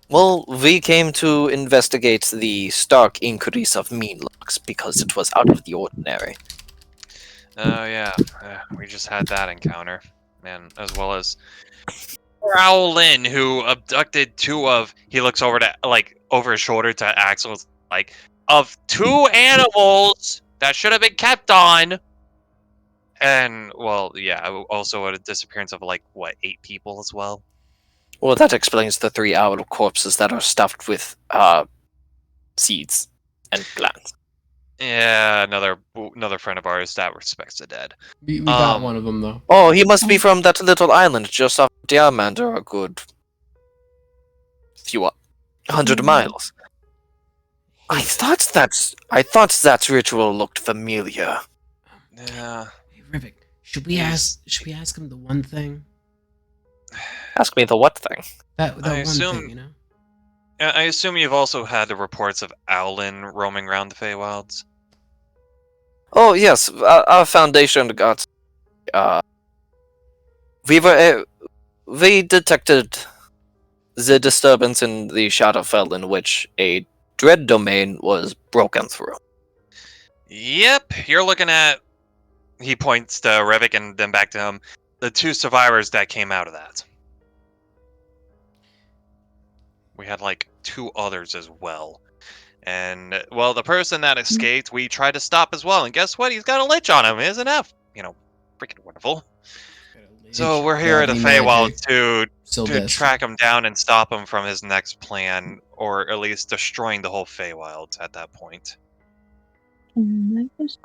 Well, we came to investigate the stark increase of mean looks because it was out of the ordinary. Oh, yeah. We just had that encounter. And as well as Rowlin, who abducted 2 of... He looks over his shoulder to Axel, like, of 2 animals that should have been kept on. And, well, yeah, also a disappearance of, 8 people as well? Well, that explains the 3 owl corpses that are stuffed with seeds and plants. Yeah, another friend of ours that respects the dead. We got one of them though. Oh, he must be from that little island just off Diamander, a good few 100 miles. I thought that ritual looked familiar. Yeah. Hey, Rivik, should we ask him the one thing? Ask me the what thing? That I one assume- thing, I assume you've also had the reports of Owlin roaming around the Feywilds. Oh yes, our foundation got. We detected the disturbance in the Shadowfell in which a dread domain was broken through. Yep, you're looking at. He points to Revik and then back to him. The 2 survivors that came out of that. We had like 2 others as well. And, well, the person that escaped, we tried to stop as well. And guess what? He's got a lich on him, isn't it? Freaking wonderful. So we're here at the Feywild to track him down and stop him from his next plan, or at least destroying the whole Feywild at that point.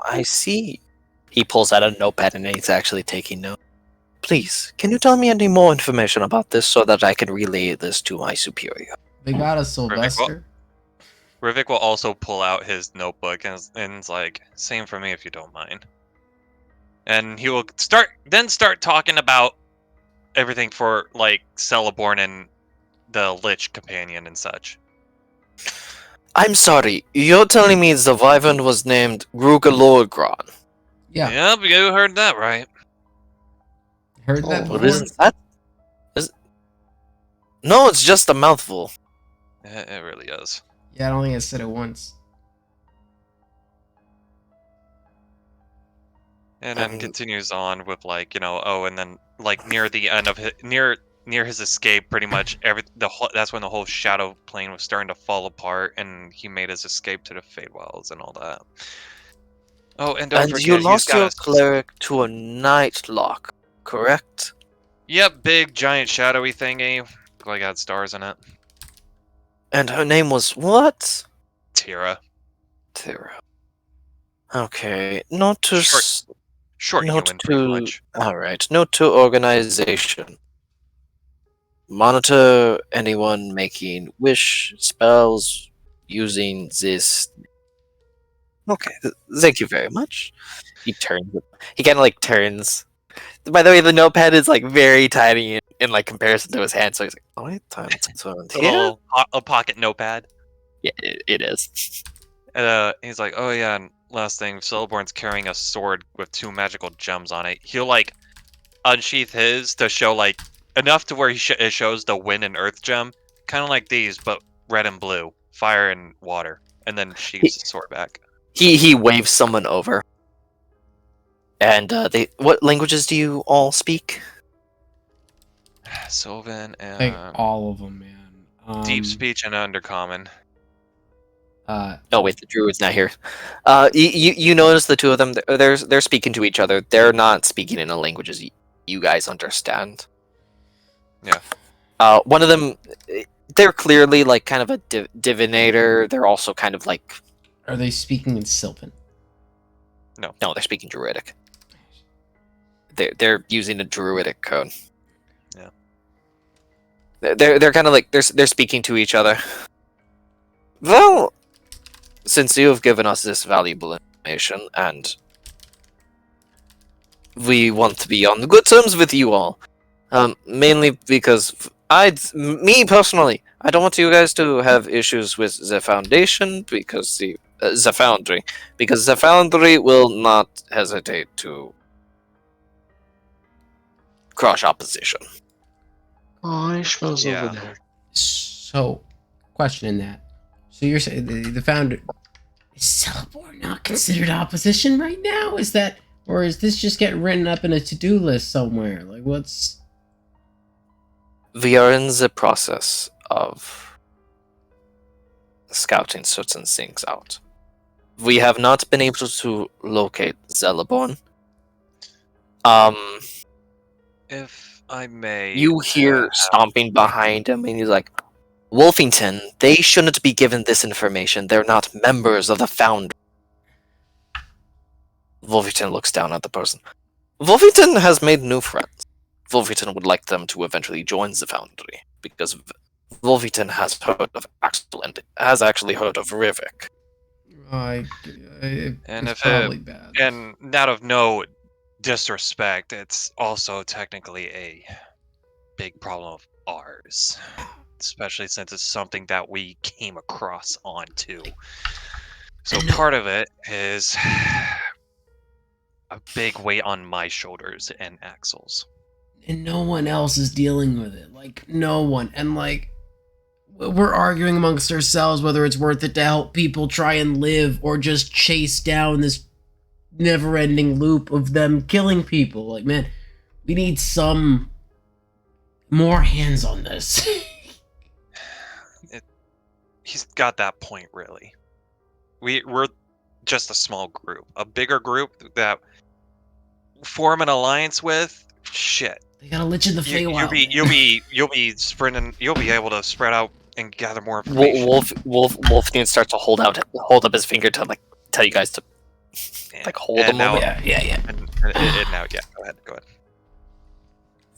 I see. He pulls out a notepad and he's actually taking notes. Please, can you tell me any more information about this so that I can relay this to my superior? They got a Sylvester. Rivik will also pull out his notebook and it's like, same for me if you don't mind. And he will start talking about everything for like Celeborn and the Lich companion and such. I'm sorry, you're telling me the wyvern was named Grugalorgron? Yeah. Yep, you heard that right. Heard that before? What isn't that? No, it's just a mouthful. It really is. Yeah, I don't think I said it once. And then continues on with like, and then like near the end of near his escape, pretty much that's when the whole shadow plane was starting to fall apart, and he made his escape to the Feywilds and all that. Oh, and don't forget, you lost your cleric to a nightlock, correct? Yep, big giant shadowy thingy. Looked like it had stars in it. And her name was what? Tira. Tira. Okay, not to Short note human, pretty much. Alright, note to organization. Monitor anyone making wish spells using this. Okay, thank you very much. He turns. He kind of like turns. By the way, the notepad is like very tiny in like comparison to his hand, so he's like, "Oh, wait, time to A pocket notepad. Yeah, it is. He's like, "Oh yeah, and last thing, Celeborn's carrying a sword with 2 magical gems on it. He'll like unsheath his to show like enough to where it shows the wind and earth gem, kind of like these, but red and blue, fire and water, and then sheaths the sword back." He waves someone over. And what languages do you all speak? Sylvan and I think all of them, man. Deep Speech and Undercommon. Oh wait, the druid's not here. You notice the 2 of them. They're speaking to each other. They're not speaking in the languages you guys understand. Yeah. One of them, they're clearly like kind of a divinator. They're also kind of like. Are they speaking in Sylvan? No, they're speaking Druidic. They're using a Druidic code. Yeah. They're kind of like they're speaking to each other. Well, since you have given us this valuable information, and we want to be on good terms with you all, mainly because me personally, I don't want you guys to have issues with the Foundation because the Foundry, because the Foundry will not hesitate to crush opposition. Oh, Ishmael's Yeah. over there. So, question in that. So you're saying the founder is Celeborn not considered opposition right now? Is that, or is this just getting written up in a to-do list somewhere? Like, what's? We are in the process of scouting certain things out. We have not been able to locate Celeborn. If I may, You hear stomping behind him, and he's like, Wolfington, they shouldn't be given this information. They're not members of the Foundry. Wolfington looks down at the person. Wolfington has made new friends. Wolfington would like them to eventually join the Foundry, because Wolfington has heard of Axel and has actually heard of Rivik. And And it's if it- probably bad. and out of no disrespect, it's also technically a big problem of ours, especially since it's something that we came across on too. So part of it is a big weight on my shoulders and Axel's. And no one else is dealing with it. Like, no one. And like, we're arguing amongst ourselves whether it's worth it to help people try and live or just chase down this never-ending loop of them killing people. Like, man, we need some more hands on this. He's got that point, really. We're just a small group. A bigger group that form an alliance with, shit. They got a lich in the Feywild. You'll be sprinting. You'll be able to spread out and gather more information. Wolfgang starts to hold up his finger to like tell you guys to like hold and a now, moment. Yeah. And now, yeah. Go ahead.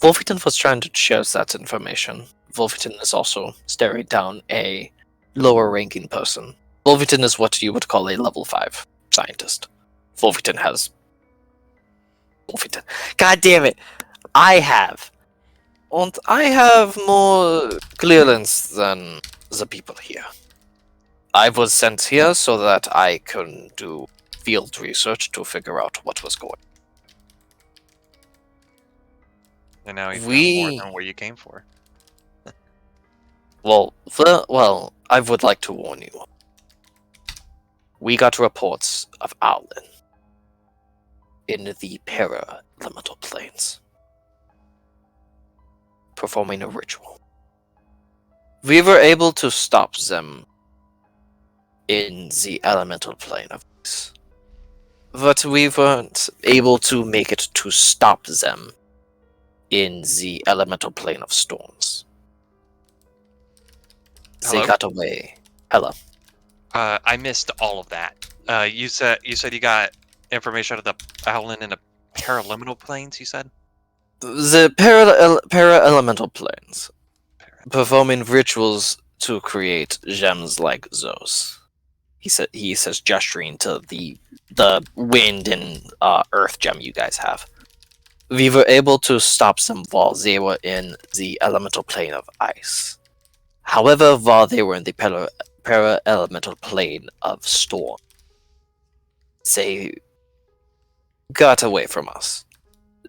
Wolfington was trying to share that information. Wolfington is also staring down a lower ranking person. Wolfington is what you would call a level 5 scientist. Wolfington. God damn it! I have more clearance than the people here. I was sent here so that I can do field research to figure out what was going on. And now you've got more than what you came for. Well, I would like to warn you. We got reports of Owlin in the para-elemental planes performing a ritual. We were able to stop them in the elemental plane of this, but we weren't able to make it to stop them in the elemental plane of storms. Hello? They got away. Hello. I missed all of that. You said you got information out of the Owlin in the paraliminal planes. You said The para-elemental planes performing rituals to create gems like those. He says gesturing to the wind and earth gem you guys have. We were able to stop them while they were in the elemental plane of ice. However, while they were in the para-elemental plane of storm, they got away from us.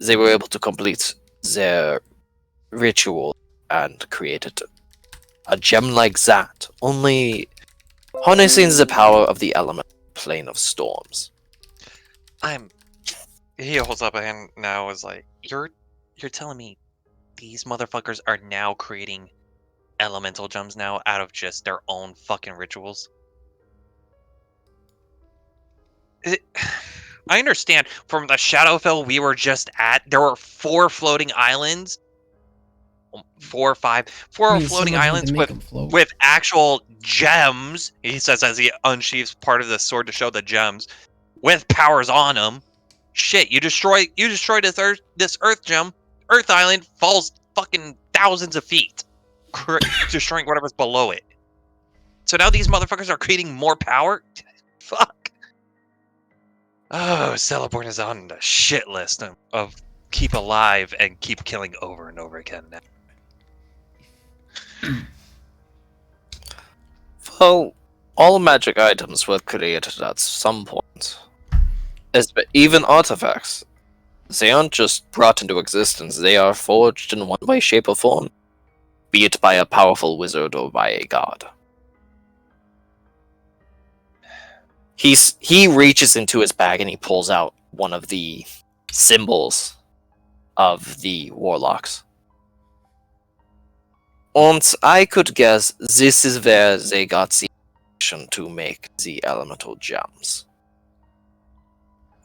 They were able to complete their ritual and created a gem like that, only harnessing the power of the elemental plane of storms. He holds up a hand now. Is like, you're telling me these motherfuckers are now creating elemental gems now out of just their own fucking rituals? I understand from the Shadowfell we were just at, there were 4 floating islands. 4 or 5. 4 floating islands with actual gems, he says as he unsheathes part of the sword to show the gems, with powers on them. Shit, you destroy this earth gem. Earth island falls fucking thousands of feet, destroying whatever's below it. So now these motherfuckers are creating more power? Fuck. Oh, Celeborn is on the shit list of keep alive and keep killing over and over again now. Well, all magic items were created at some point. Even artifacts. They aren't just brought into existence, they are forged in one way, shape, or form. Be it by a powerful wizard or by a god. He reaches into his bag and he pulls out one of the symbols of the warlocks. And I could guess this is where they got the information to make the elemental gems.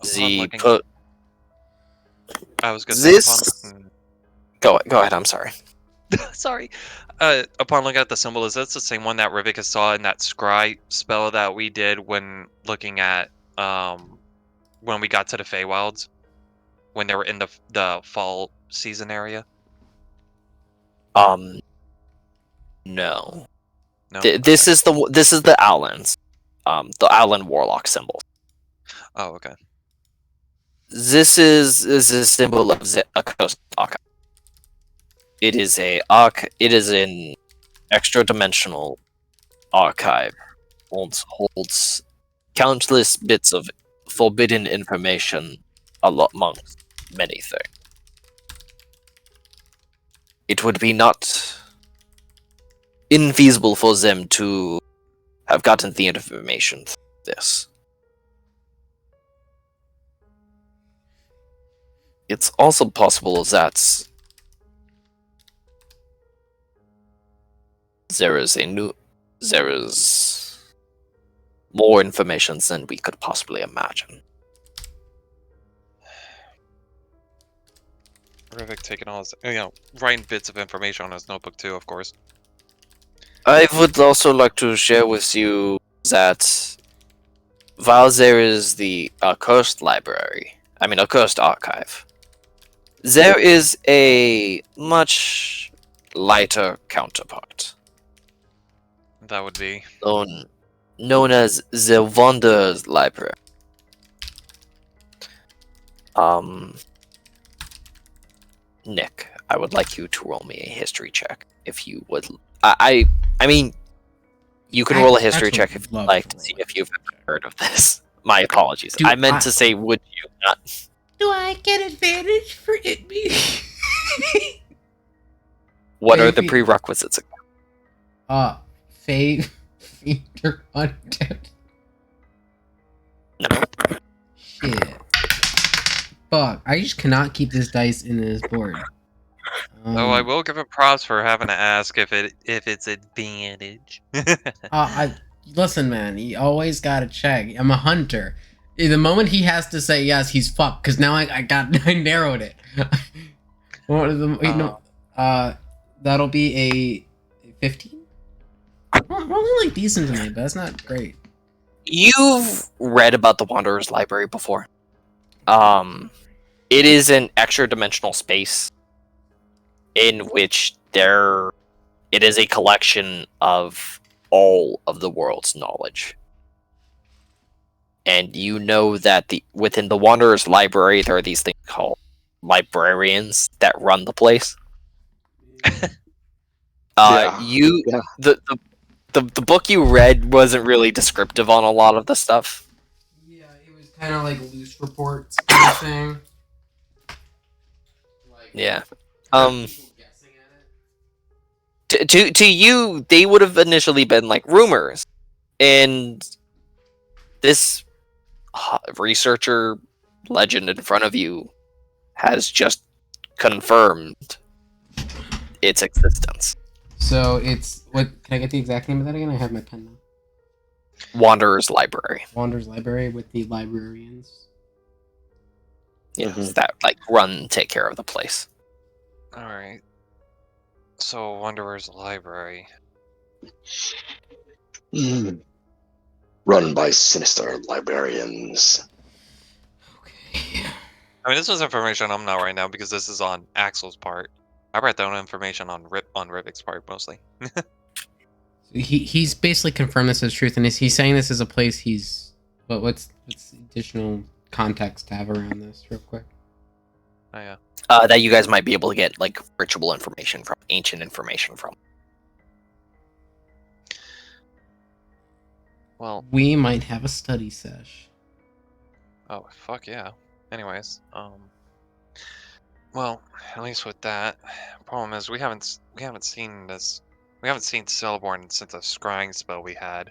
I was gonna say Go ahead, I'm sorry. Sorry. Upon looking at the symbol, is this the same one that Rivika saw in that scry spell that we did when looking at when we got to the Feywilds? When they were in the fall season area? No. No. This is the Owlins. The Owlin warlock symbol. Oh, okay. This is a symbol of the Akos Archive. It is an extra-dimensional archive. It holds countless bits of forbidden information amongst many things. It would be not infeasible for them to have gotten the information through this. It's also possible that there is more information than we could possibly imagine. Rivik taking all his, writing bits of information on his notebook too, of course. I would also like to share with you that while there is the accursed archive, there is a much lighter counterpart That would be. known as the Wanderer's Library. Nick, I would like you to roll me a history check, if you would. I mean, you can roll a history check if you'd like to see if you've ever heard of this. My apologies. I meant to say, would you not? Do I get advantage for it being? What are the Maybe. prerequisites? Fate or undead. No. Shit. Fuck. I just cannot keep this dice in this board. Though I will give him props for having to ask if it's advantage. Listen, man. You always gotta check. I'm a hunter. The moment he has to say yes, he's fucked. Cause now I narrowed it. What are the that'll be a 15. Only like decent to me, but that's not great. You've read about the Wanderer's Library before. It is an extra dimensional space in which it is a collection of all of the world's knowledge. And you know that within the Wanderer's Library there are these things called librarians that run the place. Yeah. The book you read wasn't really descriptive on a lot of the stuff. Yeah, it was kind of like loose reports kind of thing. Like, Yeah. people guessing at it. To you, they would have initially been like rumors, and this researcher legend in front of you has just confirmed its existence. So it's what? Can I get the exact name of that again? I have my pen now. Wanderer's Library. Wanderer's Library with the librarians. Yes, Mhm. that take care of the place. Alright. So, Wanderer's Library. Run by sinister librarians. Okay. I mean, this is information I'm not right now because this is on Axel's part. I read down information on Rivik's part mostly. He's basically confirmed this as truth, and he's saying this is a place he's. But what's additional context to have around this, real quick? Oh yeah. That you guys might be able to get like ritual information from, ancient information from. Well, We might have a study sesh. oh fuck yeah. Anyways, well, at least with that, problem is we haven't seen this. We haven't seen Celeborn since a scrying spell we had.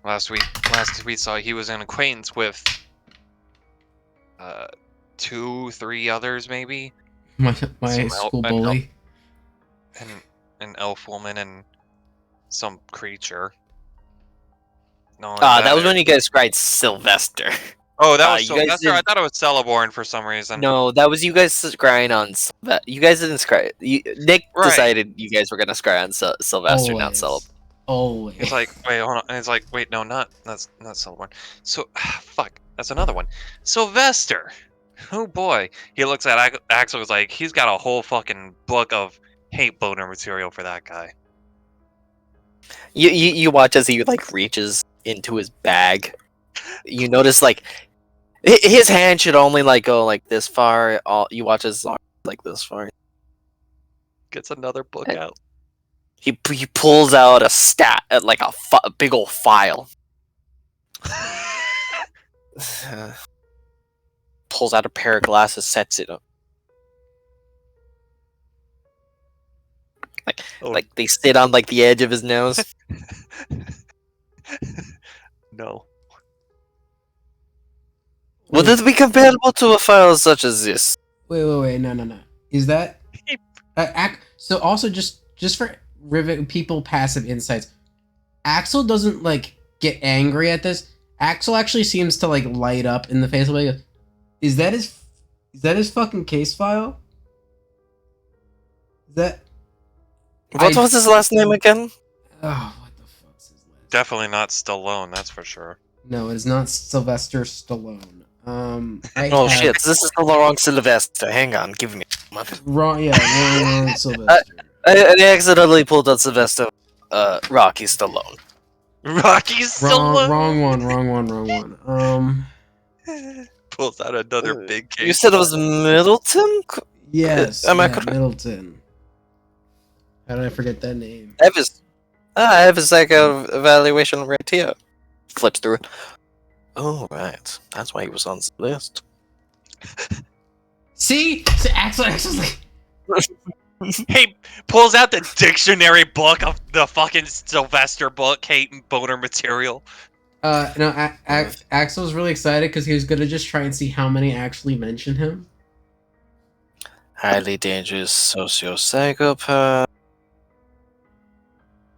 Last we saw he was an acquaintance with 2-3 others maybe. My Some school an bully. And an elf woman and some creature. No, That was when you guys cried Sylvester. Oh, that was you guys Sylvester. I didn't- thought it was Celeborn for some reason. No, that was you guys scrying on Sylvester. You guys didn't scry. Nick Right. decided you guys were gonna scry on Sylvester, not Always. Celeborn. Always. It's like, wait, hold on. And it's like, wait, no, that's not Celeborn. So, fuck, that's another one. Sylvester. Oh boy, he looks at Axel. Was like, he's got a whole fucking book of hate boner material for that guy. You watch as he like reaches into his bag. You notice like his hand should only like go like this far. You watch his arm like this far. Gets another book out. He pulls out like a big old file. Pulls out a pair of glasses, sets it up. Oh, Like they sit on like the edge of his nose. no. Would Wait, it be comparable to a file such as this? wait, no. Is that so? Also, just for rivet people passive insights, Axel doesn't like get angry at this. Axel actually seems to like light up in the face of it. Is that his fucking case file? Is that What was his last name again? oh what the fuck's his last? Definitely not Stallone, that's for sure. No, it is not Sylvester Stallone. I Oh have- shit! This is the wrong Sylvester. Hang on, give me a moment. Wrong, yeah, wrong Sylvester. I accidentally pulled out Sylvester. Rocky Stallone. Rocky Stallone Wrong one. pulls out another big case. You said it was Middleton. Yes, Am I yeah, correct? Middleton. How did I forget that name? I have his like evaluation right here. Flips through it. Oh right, that's why he was on the list. See, so Axel's like, He pulls out the dictionary book of the fucking Sylvester book, Kate and Boner material. no, Axel's really excited because he was gonna just try and see how many actually mention him. Highly dangerous socio-psychopath.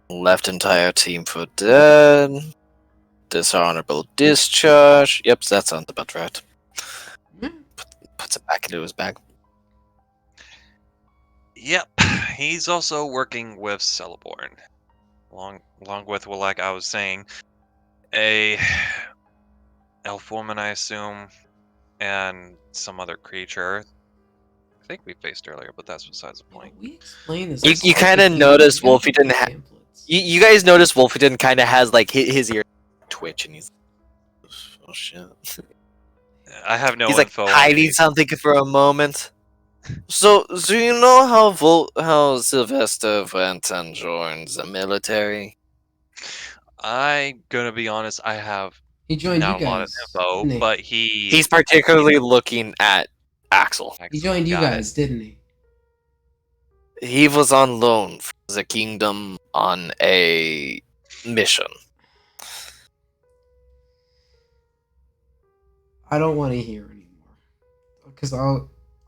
Left entire team for dead. Dishonorable discharge. Yep, that sounds about right. Yeah. Puts it back into his bag. Yep, he's also working with Celeborn, along with, well, like I was saying, a elf woman, I assume, and some other creature. I think we faced earlier, but that's besides the point. We explained this. You kind of notice Wolfie didn't have. You guys notice Wolfie kind of has like his ear twitch, and he's oh shit. I have no He's like info. on hiding these. something for a moment. So, do you know how Sylvester went and joined the military? I'm gonna be honest. I have He joined not you a lot of guys. info, didn't he? but He's particularly looking at Axel. He joined you Got it. guys, didn't he? He was on loan from the kingdom on a mission. I don't want to hear anymore because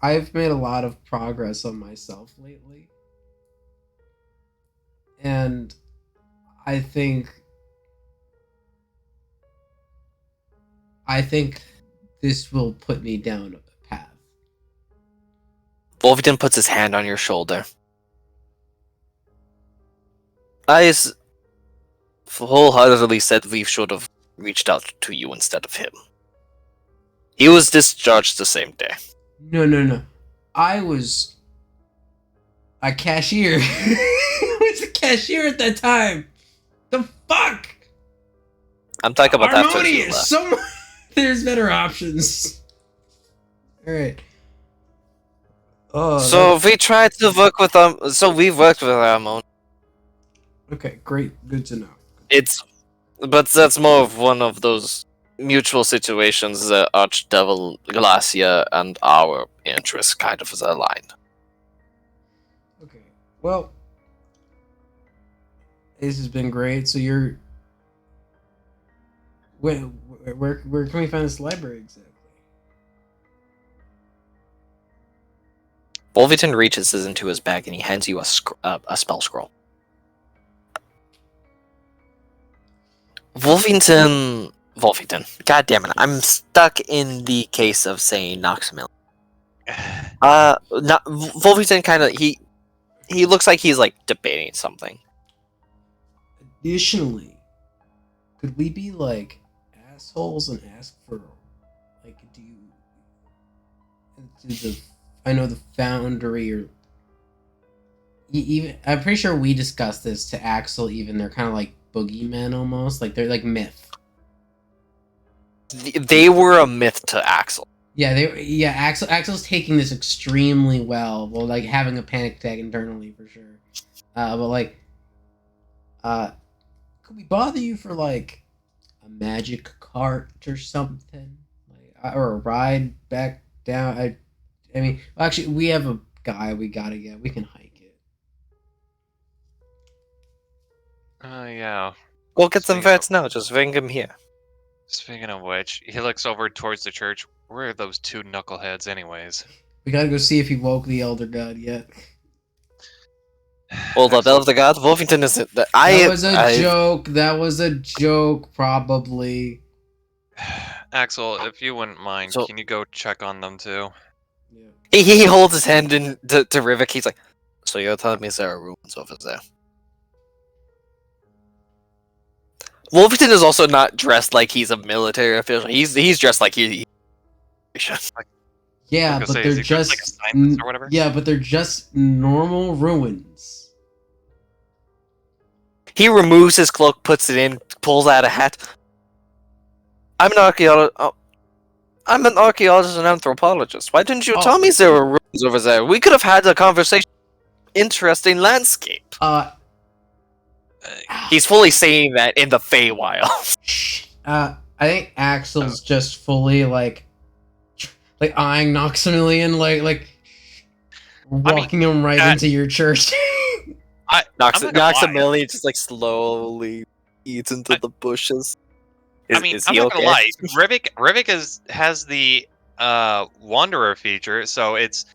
I've made a lot of progress on myself lately, and I think this will put me down a path. Wolverton puts his hand on your shoulder. I wholeheartedly said we should have reached out to you instead of him. He was discharged the same day. No. I was a cashier. I was a cashier at that time. The fuck? I'm talking about that after you Harmonious. left. There's better options. All right. Oh. So we tried to work with So we worked with Ramon. Okay, great. Good to know. But that's more of one of those mutual situations that Archdevil Glacia and our interests kind of is aligned. Okay. Well, this has been great. So you're where can we find this library exactly? Wolverton reaches into his bag and he hands you a spell scroll. Wolverton. God damn it! I'm stuck in the case of saying Noxmill. Wolverton kind of he looks like he's like debating something. Additionally, could we be like assholes and ask for like I know the Foundry or even I'm pretty sure we discussed this to Axel. Even they're kind of like boogeymen almost, like they're like myth. They were a myth to Axel. Yeah, Axel's taking this extremely well, like having a panic attack internally for sure. But like, could we bother you for like a magic cart or something, like, or a ride back down? I mean, actually, we have a guy we gotta get. We can hike it. Yeah. Go get some Speaking of- vets now. Just bring him here. Speaking of which, he looks over towards the church. Where are those two knuckleheads, anyways? We gotta go see if he woke the Elder God yet. Hold up, Axel, Elder God. Wolfington isn't. That was a joke. That was a joke, probably. Axel, if you wouldn't mind, So- can you go check on them too? Yeah. He holds his hand in to Rivik. He's like, "So you're telling me there are ruins over there?" Wolfington is also not dressed like he's a military official. He's dressed like he. Yeah, I was but gonna say, they're is he dressed just like a scientist or whatever? yeah, but they're just normal ruins. He removes his cloak, puts it in, pulls out a hat. I'm an archaeologist. Oh, I'm an archaeologist and anthropologist. Why didn't you Oh. tell me there were ruins over there? We could have had a conversation. Interesting landscape. He's fully saying that in the Feywild. I think Axel's just fully like eyeing Noxamillion, like walking him right that- into your church. I'm not gonna lie. Noxamillion just like slowly eats into the bushes. I'm Is not he gonna okay? lie. Rivik has the wanderer feature, so it's.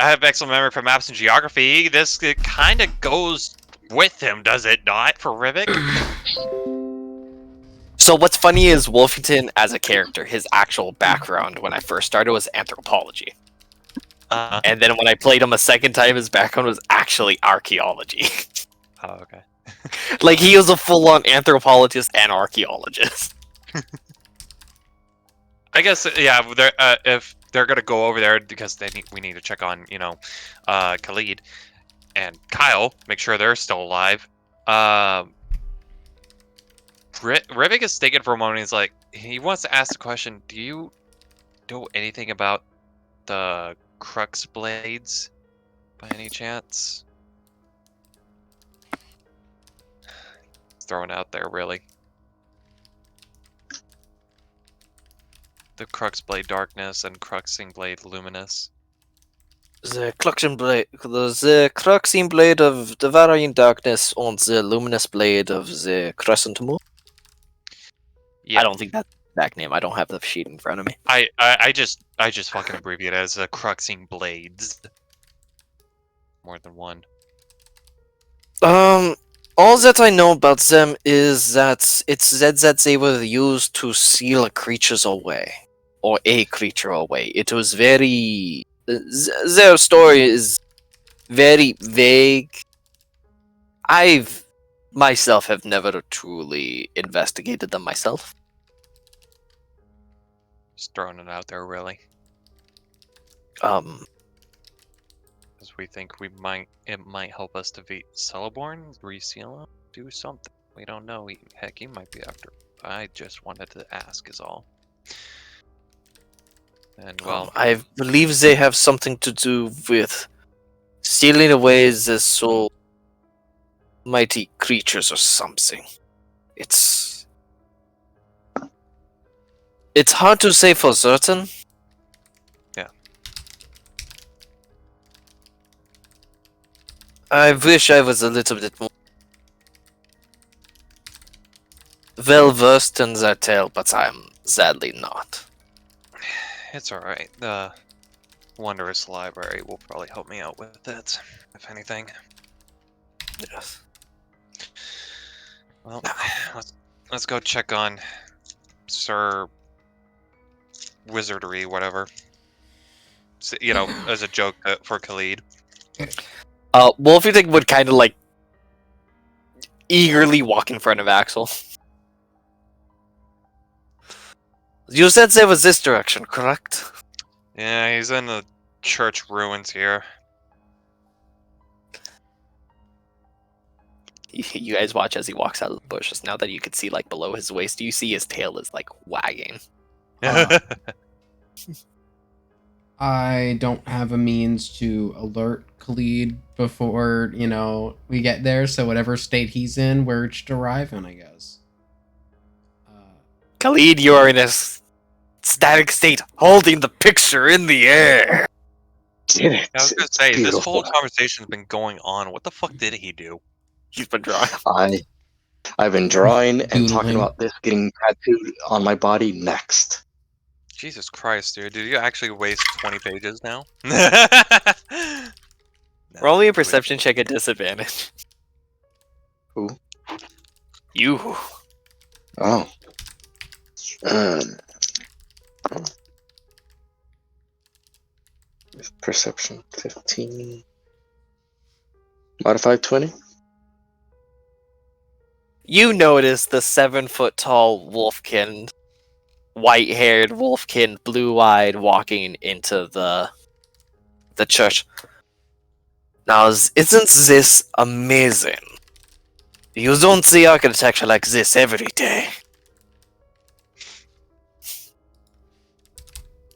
I have excellent memory for maps and geography. This kind of goes with him, does it not, for Rivik? So what's funny is Wolfington as a character, his actual background when I first started was anthropology. And then when I played him a second time, his background was actually archaeology. Oh, okay. Like, he was a full-on anthropologist and archaeologist. I guess yeah. If they're gonna go over there because we need to check on Khalid and Kyle, make sure they're still alive. Rivik is thinking for a moment. He's like, he wants to ask the question: do you know anything about the Crux blades by any chance? Throwing out there, really. The Crux Blade Darkness and Cruxing Blade Luminous. The Cruxing blade of the Varying Darkness and the luminous blade of the Crescent Moon. Yeah, I don't think that's the exact name. I don't have the sheet in front of me. I just fucking abbreviate it as Cruxing Blades. More than one. All that I know about them is that it's said that they were used to seal creatures away. Or a creature away. It was very... Their story is very vague. I've myself have never truly investigated them myself. Just throwing it out there, really. Um, Because we think it might help us defeat Celeborn, reseal him, do something. We don't know. Heck, he might be after. I just wanted to ask, is all. And well, I believe they have something to do with sealing away the soul mighty creatures or something. It's hard to say for certain. Yeah. I wish I was a little bit more well versed in that tale, but I'm sadly not. it's alright. The Wondrous Library will probably help me out with it, if anything. Yes. Well, let's go check on Sir Wizardry, whatever. You know, as a joke for Khalid. Wolfie would kind of like eagerly walk in front of Axel. You said there was this direction, correct? Yeah, he's in the church ruins here. You guys watch as he walks out of the bushes. Now that you can see like below his waist, you see his tail is like wagging. I don't have a means to alert Khalid before, we get there, so whatever state he's in, we're just arriving, I guess. Khalid, you are in a static state, holding the picture in the air. Did it? I was gonna say, this whole Beautiful. conversation's been going on. What the fuck did he do? He's been drawing. I've been drawing and talking Doodling. about this getting tattooed on my body next. Jesus Christ, dude. Did you actually waste 20 pages now? Roll me a Wait. perception check at disadvantage. Who? You. Oh. Perception 15. Modified 20. You notice the 7-foot-tall wolfkin, white-haired wolfkin, blue-eyed, walking into the church. Now, isn't this amazing? You don't see architecture like this every day. This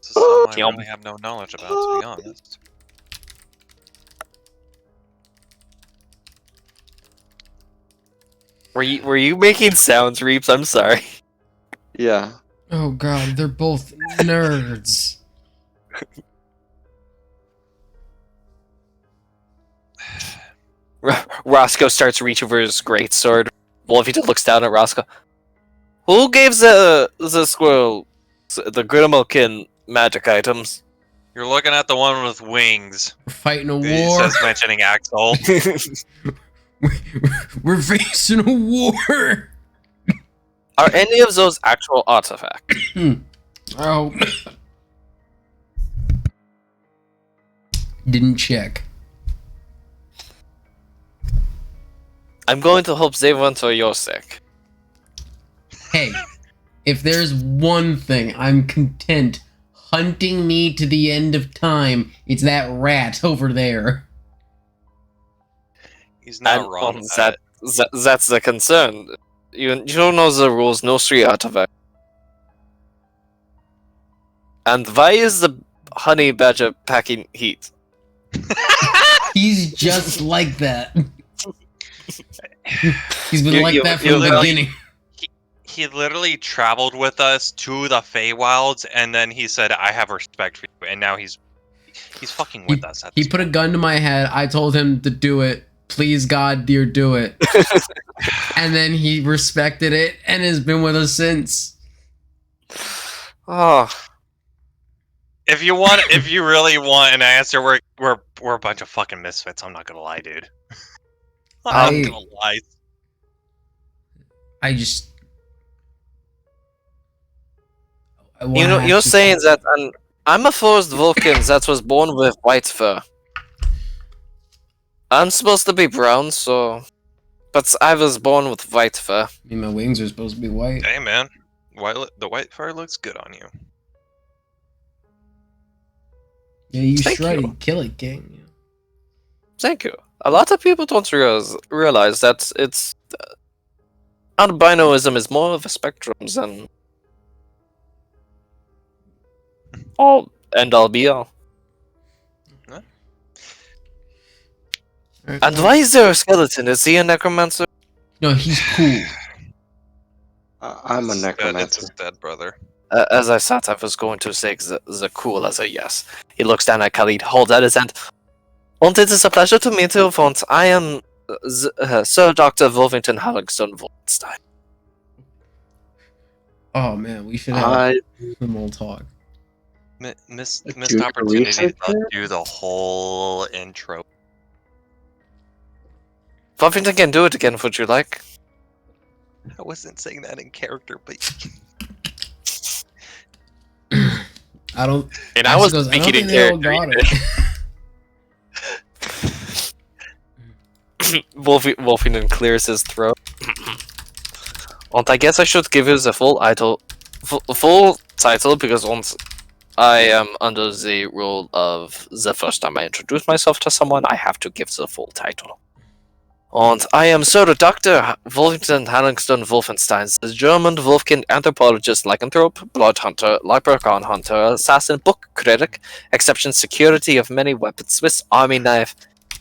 is something I Yum. really have no knowledge about, to be honest. Were you making sounds, Reeps? I'm sorry. Yeah. Oh god, they're both nerds. Roscoe starts reaching for his greatsword. Wolfie looks down at Roscoe. Who gave the squirrel the Grimalkin magic items? You're looking at the one with wings. We're fighting a He war. says mentioning Axel. We're facing a war. Are any of those actual artifacts? Oh. Didn't check. I'm going to hope they weren't for your sake. Hey, if there's one thing I'm content hunting me to the end of time, it's that rat over there. He's not And, wrong. That's the concern. You know the rules, no street artifact. And why is the honey badger packing heat? He's just like that. He's been You- like you- that from you the literally- beginning. He literally traveled with us to the Feywilds, and then he said, "I have respect for you," and now he's fucking with us. He put a gun to my head. I told him to do it. Please, God, dear, do it. And then he respected it and has been with us since. Oh, If you really want an answer, we're a bunch of fucking misfits. I'm not gonna lie, dude. I'm not gonna lie. I just. you're saying that I'm a forced Vulcan that was born with white fur. I'm supposed to be brown, but I was born with white fur. I mean, my wings are supposed to be white. Hey, man, the white fur looks good on you. Yeah, you Thank strut, you. kill it, king. Thank you. A lot of people don't realize that it's albinoism is more of a spectrum than all end all be all. And why is there a skeleton? Is he a necromancer? No, he's cool. I'm a It's necromancer. his dead brother. As I thought, I was going to say the cool as a yes. He looks down at Khalid, holds out his hand. And it is a pleasure to meet you, Font. I am Sir Dr. Wolfington Harringston Wolfenstein. Oh man, we should have I them all talk. Missed Junior opportunity to researcher? do the whole intro. Wolfington can do it again, would you like? I wasn't saying that in character, but I don't. And I was Goes, I don't speaking in think they all character. got it. Wolfington clears his throat. And I guess I should give you the full title because once I am under the rule of the first time I introduce myself to someone, I have to give the full title. And I am Sir Dr. Wolfington Harringston Wolfenstein, the German Wolfkin anthropologist, lycanthrope, blood hunter, leprechaun hunter, assassin, book critic, exception security of many weapons, Swiss army knife,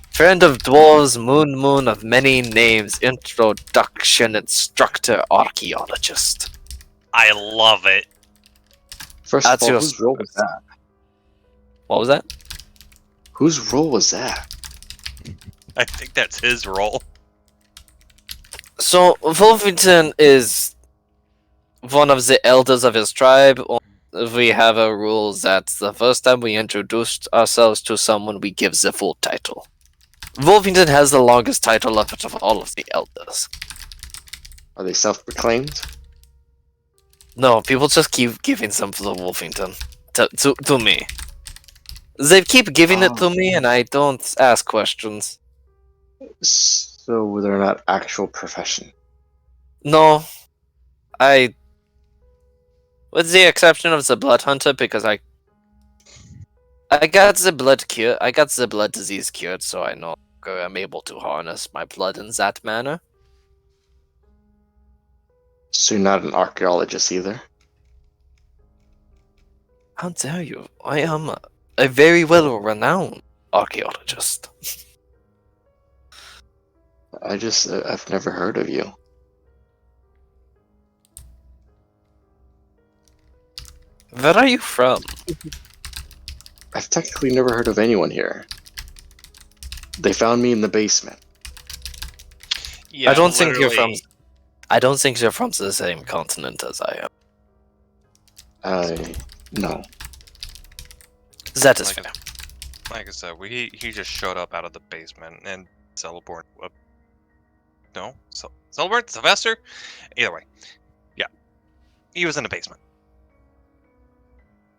friend of dwarves, moon of many names, introduction instructor, archaeologist. I love it. first That's of all, your whose role was that? What was that? Whose role was that? I think that's his role. So, Wolfington is one of the elders of his tribe. We have a rule that the first time we introduce ourselves to someone, we give the full title. Wolfington has the longest title of all of the elders. Are they self-proclaimed? No, people just keep giving them to Wolfington. To me. They keep giving it to me, and I don't ask questions. So they're not actual profession. No. With the exception of the blood hunter, because I got the blood cure. I got the blood disease cured, so I no longer am able to harness my blood in that manner. So you're not an archaeologist either? How dare you? I am a very well-renowned archaeologist. I've never heard of you. Where are you from? I've technically never heard of anyone here. They found me in the basement. Yeah, I don't think you're literally- from. I don't think you're from the same continent as I am. No. That is Like- fair. Like I said, he just showed up out of the basement and Celeborn. No, Celeborn, Sylvester. Either way, yeah, he was in the basement.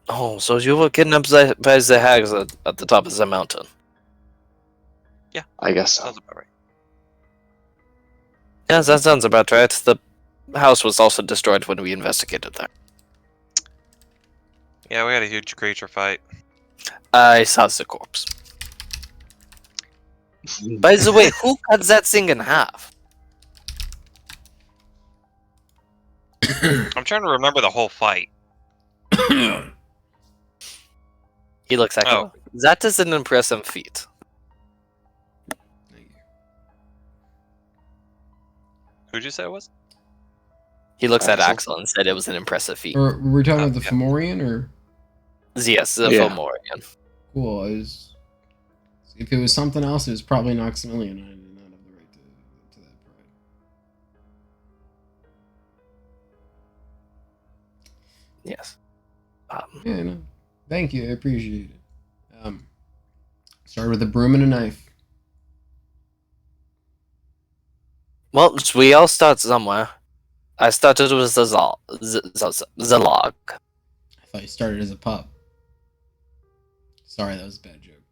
Oh, so you were kidnapped by the hags at the top of the mountain. I guess so. Sounds about right. Yeah, that sounds about right. The house was also destroyed when we investigated there. Yeah, we had a huge creature fight. I saw the corpse. By the way, who cut that thing in half? I'm trying to remember the whole fight. He looks at Oh. you. That is an impressive feat. Who'd you say it was? He looks at Axel. Axel and said it was an impressive feat. Or we're talking about the Yeah. Fomorian, or Yes, the Yeah. Fomorian. cool. If it was something else, it was probably Noxamilian. I did not have the right to that pride. Yes. Yeah, no. Thank you. I appreciate it. Start with a broom and a knife. Well, we all start somewhere. I started with the log. I thought you started as a pup. Sorry, that was a bad joke.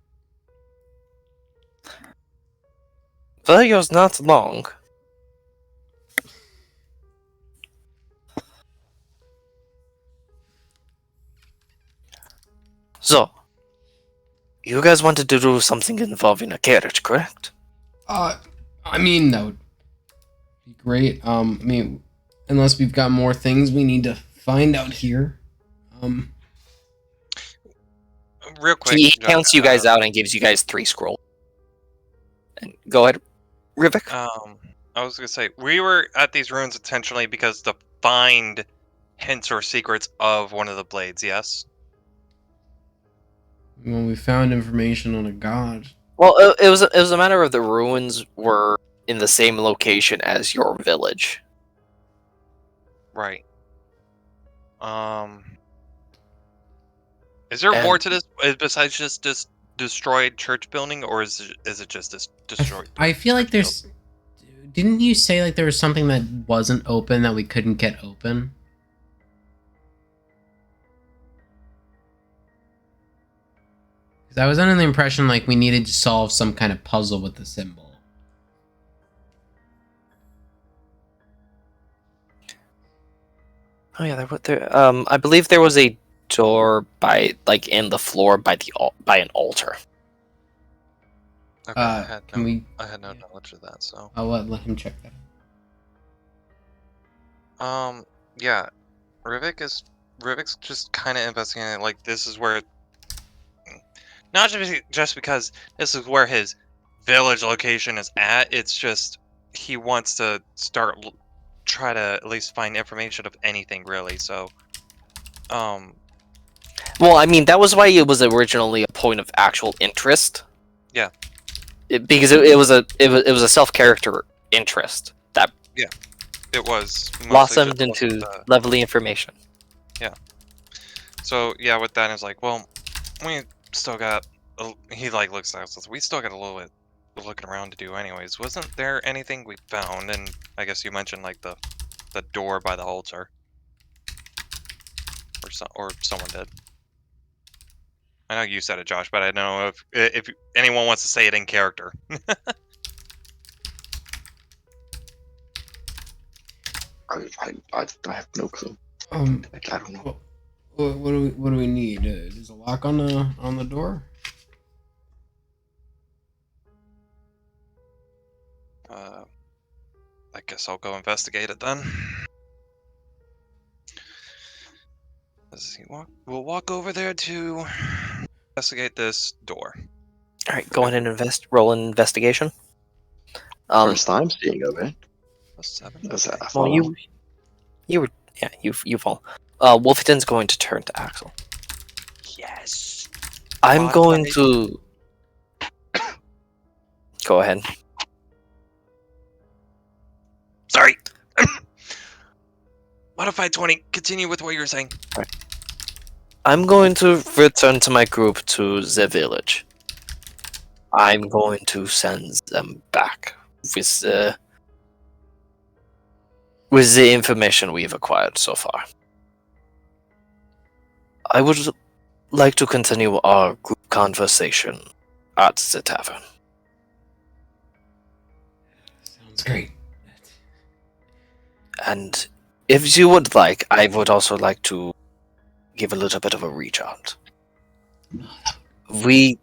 Failure's not long. So, you guys wanted to do something involving a carriage, correct? I mean, that would be great. I mean, unless we've got more things we need to find out here. Real quick. He John, counts you guys out and gives you guys 3 scrolls. And go ahead, Rivik. I was gonna say we were at these ruins intentionally because to find hints or secrets of one of the blades. Yes. Well, we found information on a god. Well, it was a matter of the ruins were in the same location as your village. Right. Is there And- more to this besides just this destroyed church building, or is it just this destroyed? I feel like there's. Didn't you say like there was something that wasn't open that we couldn't get open? Because I was under the impression like we needed to solve some kind of puzzle with the symbol. Oh yeah, I believe there was a door in the floor by an altar. Okay, I had no yeah. knowledge of that. So, I'll let him check that out. yeah, Rivik's just kind of investigating. Like this is where, not just because this is where his village location is at. It's just he wants to try to at least find information of anything really. So, Well, I mean, that was why it was originally a point of actual interest. Yeah. Because it was a self-character interest that It was mostly blossomed just into the- lovely information. So yeah, with that, it's like, well, we still got. He like looks at us. Says, we still got a little bit looking around to do, anyways. Wasn't there anything we found? And I guess you mentioned like the door by the altar, or someone did. I know you said it, Josh, but I don't know if anyone wants to say it in character. I have no clue. Like, I don't know. What do we need? Is a lock on the door? I guess I'll go investigate it then. We'll walk over there to investigate this door. All right, go ahead and roll an investigation. First time seeing of it. Plus 7. Is that a Well, follow? you fall. Wolfenton's going to turn to Axel. Yes. I'm Mod going fight. to go ahead. Sorry. Modified 20. Continue with what you were saying. I'm going to return to my group to the village. I'm going to send them back with the information we've acquired so far. I would like to continue our group conversation at the tavern. Sounds great. And if you would like, I would also like to give a little bit of a reach out. We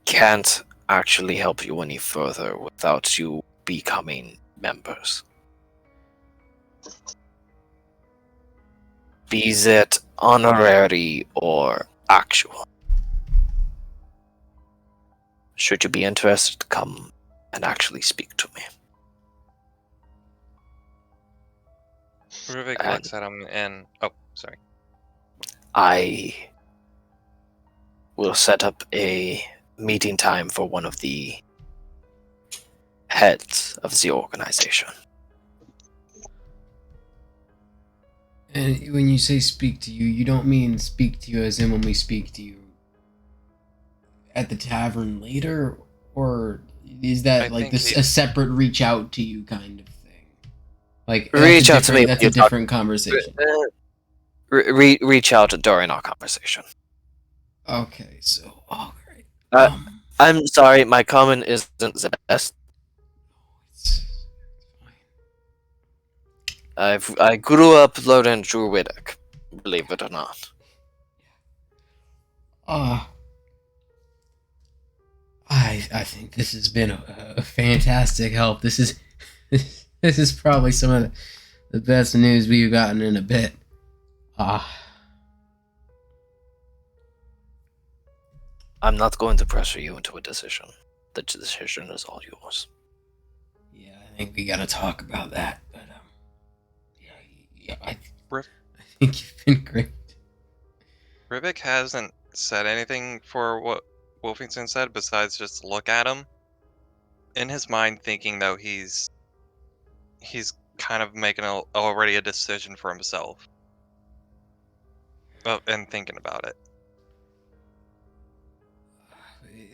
can't actually help you any further without you becoming members. Be it honorary or actual. Should you be interested, come and actually speak to me. Ruvik looks at him and... Oh, sorry. I will set up a meeting time for one of the heads of the organization. And when you say speak to you, you don't mean speak to you as in when we speak to you at the tavern later? Or is that I like think this he- a separate reach out to you kind of thing? Like Reach out to me when That's a you talk- different conversation. Reach out during our conversation. Okay, so great. Uh, I'm sorry, my comment isn't the best. It's fine. I grew up learning Druidic, believe it or not. I think this has been a fantastic help. This is this is probably some of the best news we've gotten in a bit. I'm not going to pressure you into a decision. The decision is all yours. Yeah, I think we gotta talk about that. But I think you've been great. Rivik hasn't said anything for what Wolfington said besides just look at him. In his mind, thinking though he's kind of making already a decision for himself. And thinking about it.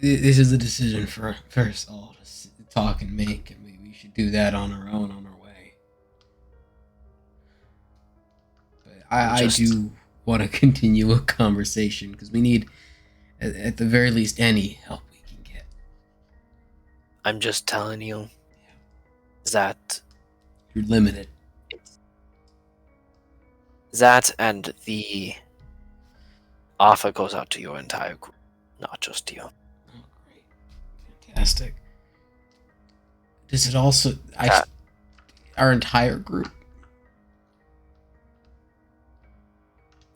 This is a decision for us all to talk and make, and we should do that on our own, on our way. But I do want to continue a conversation because we need, at the very least, any help we can get. I'm just telling you that You're limited. that and the offer goes out to your entire group, not just you. Oh, great. Fantastic. Does it also... our entire group?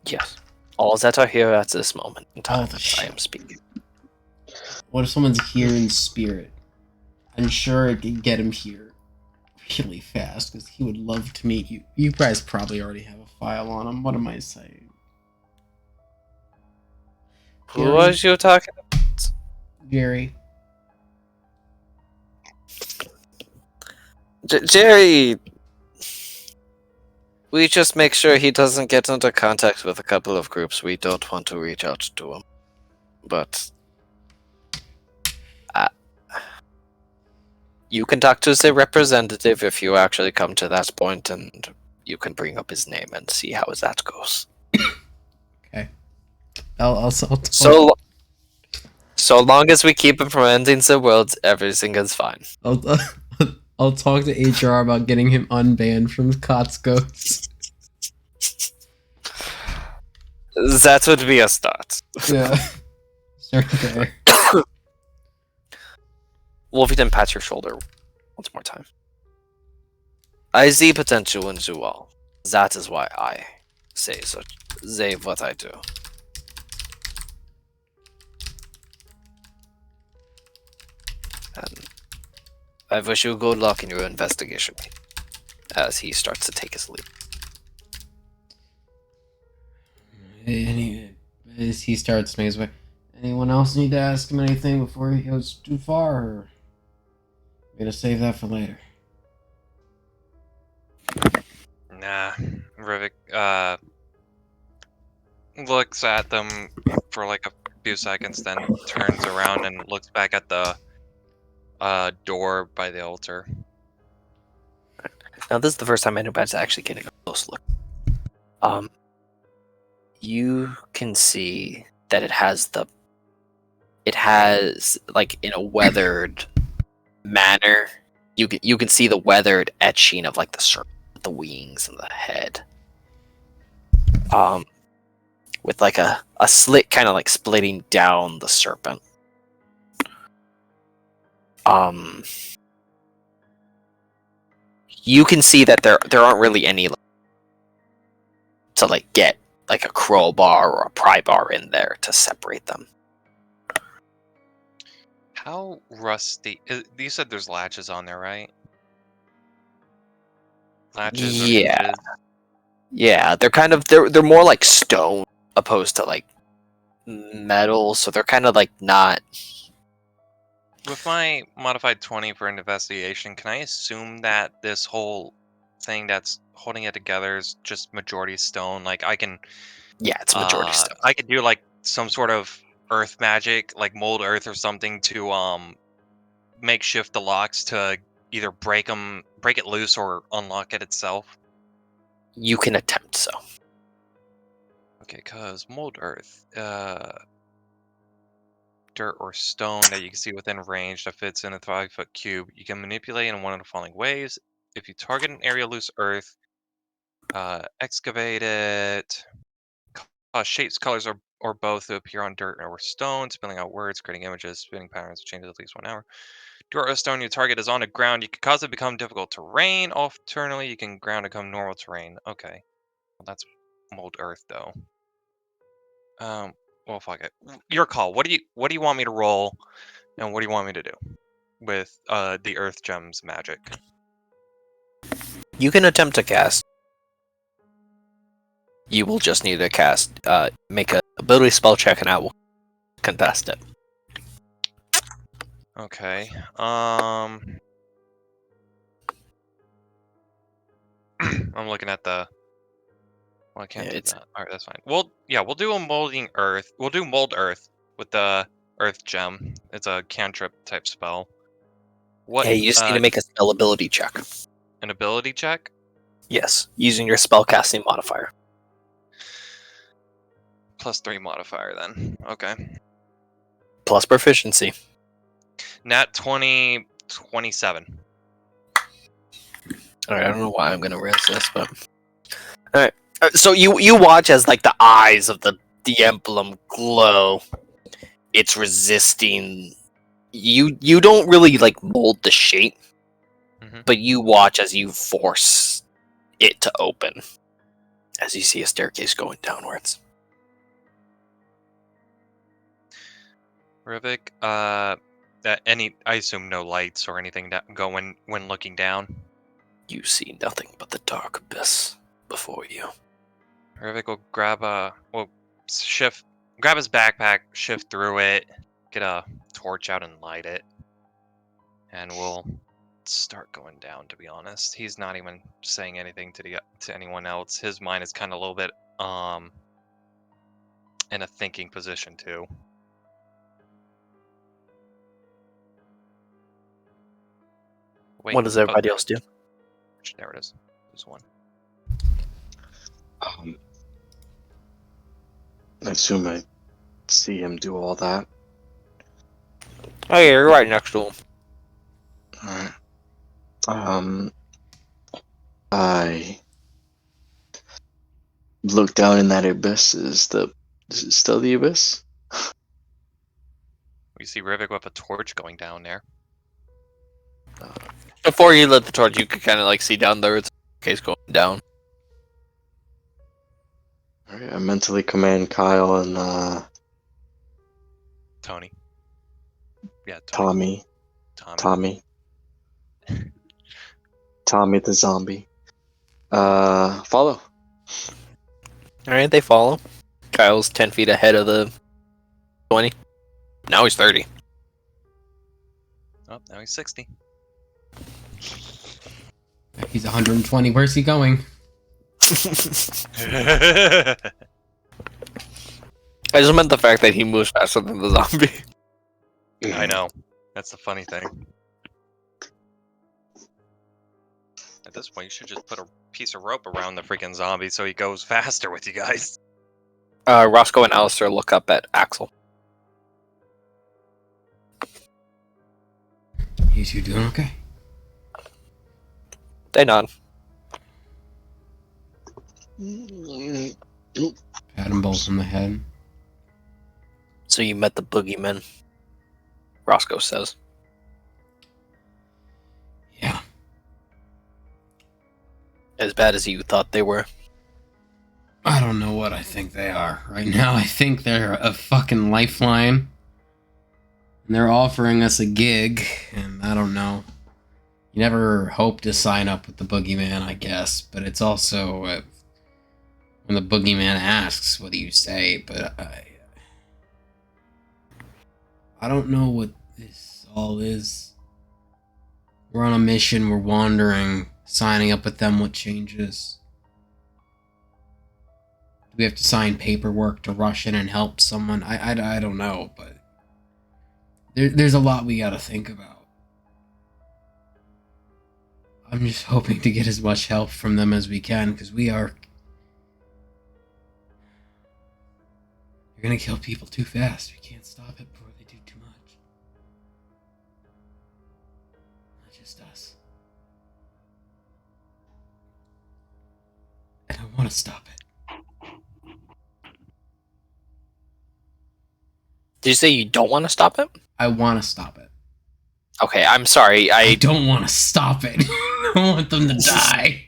Yes. All that are here at this moment in time the as I am shit. speaking. What if someone's here in spirit? I'm sure it could get him here really fast because he would love to meet you. You guys probably already have a file on him. What am I saying? Who was you talking about? Jerry. Jerry, we just make sure he doesn't get into contact with a couple of groups we don't want to reach out to him. But you can talk to the representative if you actually come to that point, and you can bring up his name and see how that goes. Okay. I'll So long as we keep him from ending the world, everything is fine. I'll talk to HR about getting him unbanned from Cotsco's. That would be a start. Yeah. Start there. Wolfie, pat your shoulder once more time. I see potential in you all. That is why I say what I do. And I wish you good luck in your investigation. As he starts to take his leave. As he starts making his way. Anyone else need to ask him anything before he goes too far, or we're gonna save that for later? Nah, Rivik looks at them for like a few seconds, then turns around and looks back at the door by the altar. Now this is the first time anybody's actually getting a close look. You can see that it has like in a weathered manner. You can see the weathered etching of like the serpent, the wings and the head. With like a slit kind of like splitting down the serpent. You can see that there aren't really any to like get like a crowbar or a pry bar in there to separate them. How rusty? You said there's latches on there, right? Latches or Yeah. hinges? Yeah, they're kind of they're more like stone opposed to like metal, so they're kind of like not. With my modified 20 for an investigation, can I assume that this whole thing that's holding it together is just majority stone? Like I can, Yeah, it's majority stone. I could do like some sort of earth magic, like mold earth or something, to make shift the locks to either break it loose, or unlock it itself. You can attempt so. Okay, cause mold earth, dirt or stone that you can see within range that fits in a 5-foot cube. You can manipulate in one of the following ways. If you target an area of loose earth, excavate it, cause shapes, colors, or both to appear on dirt or stone, spelling out words, creating images, spinning patterns, changes at least 1 hour. Dirt or stone your target is on the ground, you can cause it to become difficult terrain. Alternately, you can ground to become normal terrain. Okay. Well, that's mold earth though. Well, fuck it. Your call. What do you want me to roll, and what do you want me to do with the earth gems magic? You can attempt to cast. You will just need to cast. Make a ability spell check, and I will contest it. Okay. I'm looking at the. Well, I can't Yeah, do it's- that. All right, that's fine. We'll do a molding earth. We'll do mold earth with the earth gem. It's a cantrip type spell. What? Yeah, you just need to make a spell ability check. An ability check. Yes, using your spell casting modifier. +3 modifier then. Okay. Plus proficiency. Nat 20, 27. Alright, I don't know why I'm gonna risk this, but alright. So you watch as like the eyes of the emblem glow. It's resisting. You don't really like mold the shape, Mhm. but you watch as you force it to open. As you see a staircase going downwards. Rivik, I assume no lights or anything that go when looking down. You see nothing but the dark abyss before you. Rivik will grab grab his backpack, shift through it, get a torch out and light it, and we'll thoughts start going down. To be honest, he's not even saying anything to anyone else. His mind is kind of a little bit in a thinking position too. Wait, What does everybody else do? There it is. There's one. I assume I see him do all that. Oh yeah, you're right next to him. Alright. I look down in that abyss. Is it still the abyss? We see Rivik with a torch going down there. Before you lit the torch, you could kind of like see down there. It's case going down. Alright, I mentally command Kyle and Tony. Yeah, Tommy the zombie. Follow. Alright, they follow. Kyle's 10 feet ahead of the 20. Now he's 30. Oh, now he's 60. He's 120. Where's he going? I just meant the fact that he moves faster than the zombie. I know. That's the funny thing. At this point, you should just put a piece of rope around the freaking zombie so he goes faster with you guys. Roscoe and Alistair look up at Axel. You two doing okay? They nod. Pat them both on the head. So you met the boogeymen, Roscoe says. Yeah. As bad as you thought they were. I don't know what I think they are. Right now, I think they're a fucking lifeline. And they're offering us a gig, and I don't know. You never hope to sign up with the boogeyman, I guess, but it's also when the boogeyman asks, what do you say? But I don't know what this all is. We're on a mission, we're wandering, signing up with them, what changes? Do we have to sign paperwork to rush in and help someone? I don't know, but there's a lot we gotta think about. I'm just hoping to get as much help from them as we can, because they're gonna kill people too fast. We can't stop it before they do too much. Not just us. And I want to stop it. Did you say you don't want to stop it? I want to stop it. Okay, I'm sorry. I don't want to stop it. I want them to die.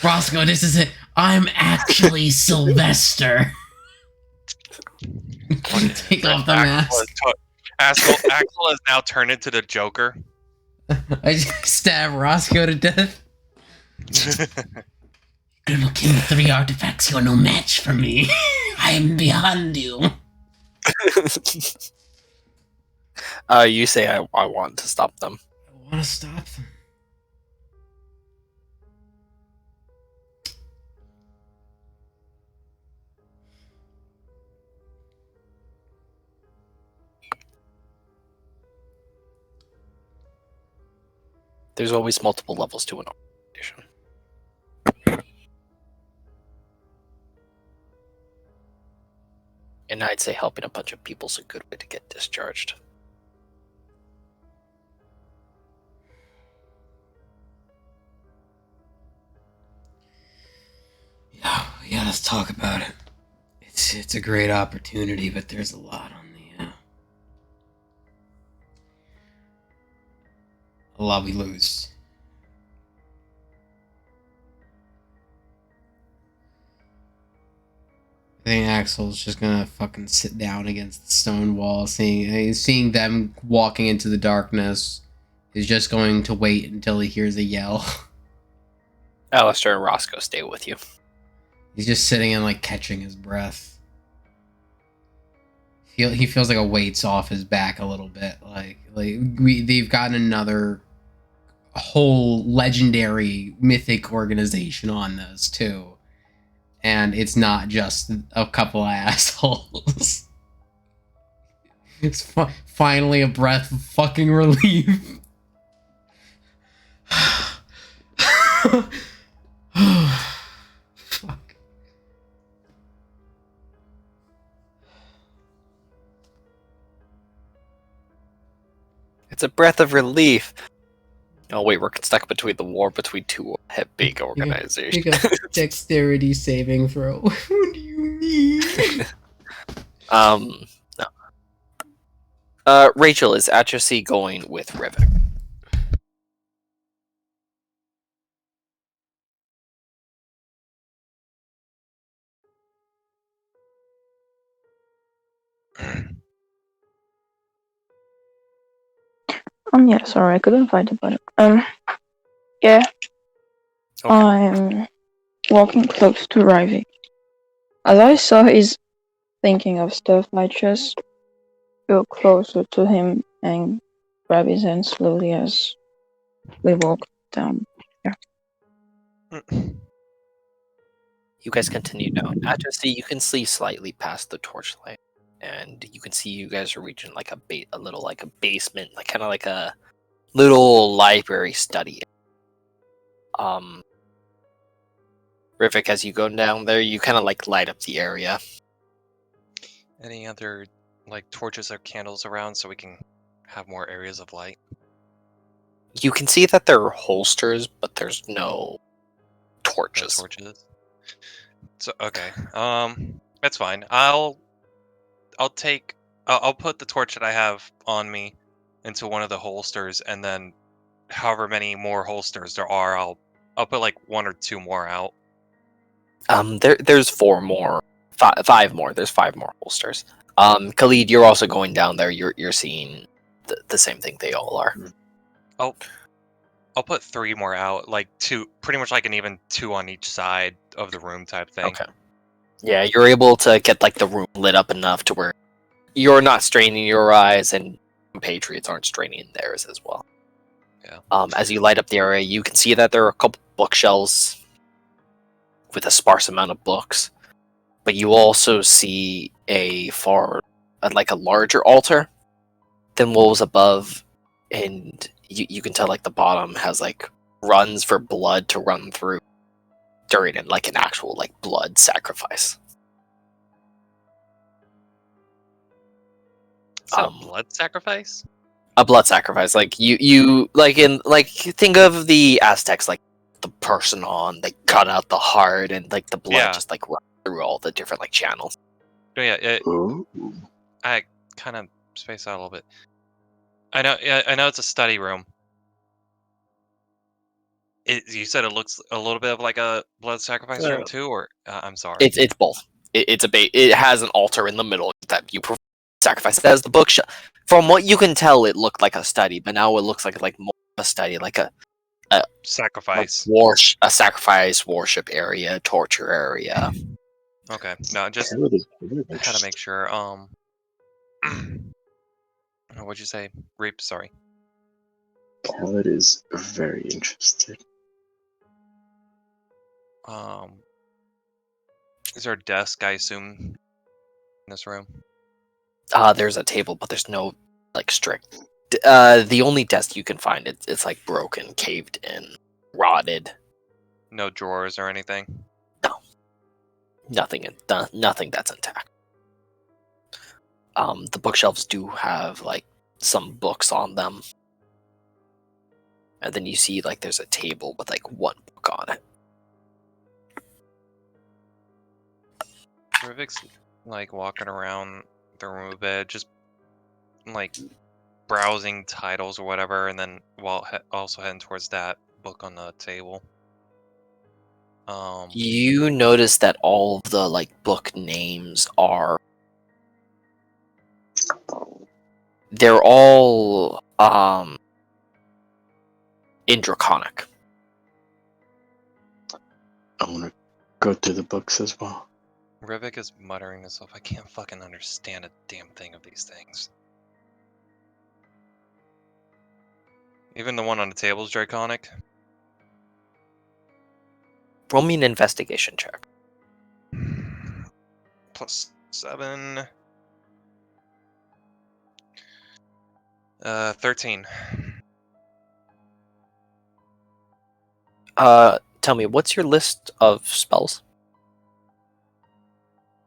Roscoe, this is it. I'm actually Sylvester. Take off the mask. Axel has now turned into the Joker. I just stab Roscoe to death. You're looking at 3 artifacts. You're no match for me. I am beyond you. You say I want to stop them. I want to stop them. There's always multiple levels to an organization. And I'd say helping a bunch of people's a good way to get discharged. Yeah, let's talk about it. It's a great opportunity, but there's a lot on a lot we lose. I think Axel's just gonna fucking sit down against the stone wall, seeing them walking into the darkness. He's just going to wait until he hears a yell. Alistair and Roscoe stay with you. He's just sitting and like catching his breath. He feels like a weight's off his back a little bit. They've gotten another whole legendary mythic organization on this too, and it's not just a couple of assholes. It's finally a breath of fucking relief. Fuck. It's a breath of relief. Oh wait, we're stuck between the war between two big organizations. Make a dexterity saving throw. What do you mean? No. Rachel is Atchesy going with Rivik. Yeah, sorry, I couldn't find the button. Yeah. Okay. I'm walking close to Rivik. As I saw he's thinking of stuff, I just go closer to him and grab his hand slowly as we walk down. You guys continue down. Atchesy, you can see slightly past the torchlight, and you can see you guys are reaching like a little like a basement, like kind of like a little library study. Rivik, as you go down there, you kind of like light up the area. Any other like torches or candles around so we can have more areas of light? You can see that there are holsters, but there's no torches. No torches. So okay, that's fine. I'll put the torch that I have on me into one of the holsters, and then however many more holsters there are, I'll put like 1 or 2 more out. There's 4 more, 5 more. There's 5 more holsters. Khalid, you're also going down there. You're seeing the same thing they all are. I'll put 3 more out, like 2, pretty much like an even 2 on each side of the room type thing. Okay. Yeah, you're able to get like the room lit up enough to where you're not straining your eyes, and compatriots aren't straining theirs as well. Yeah. As you light up the area, you can see that there are a couple bookshelves with a sparse amount of books, but you also see a larger altar than what was above, and you can tell like the bottom has like runs for blood to run through during it, like an actual like blood sacrifice. Is that a blood sacrifice? A blood sacrifice, like you like in like think of the Aztecs, like the person on they cut out the heart and like the blood just like runs through all the different like channels. Oh, yeah, Ooh. I kind of spaced out a little bit. I know it's a study room. You said it looks a little bit of like a blood sacrifice room too, or I'm sorry. It's both. It has an altar in the middle that you sacrifice. It has the bookshelf. From what you can tell, it looked like a study, but now it looks like more of a study, like a sacrifice. A sacrifice worship area, torture area. Okay, no, just Khaled is very had to interested. make sure. What'd you say? Reap, sorry. Khaled is very interested. Is there a desk, I assume, in this room? There's a table, but there's no like strict. The only desk you can find it's like broken, caved in, rotted. No drawers or anything? No, nothing that's intact. The bookshelves do have like some books on them, and then you see like there's a table with like 1 book on it. Rivik's like walking around the room a bit, just like browsing titles or whatever, and then while also heading towards that book on the table. You notice that all of the like book names they're all in Draconic. I want to go through the books as well. Rivik is muttering to himself, I can't fucking understand a damn thing of these things. Even the one on the table is draconic. Roll me an investigation check. +7. 13. Tell me, what's your list of spells?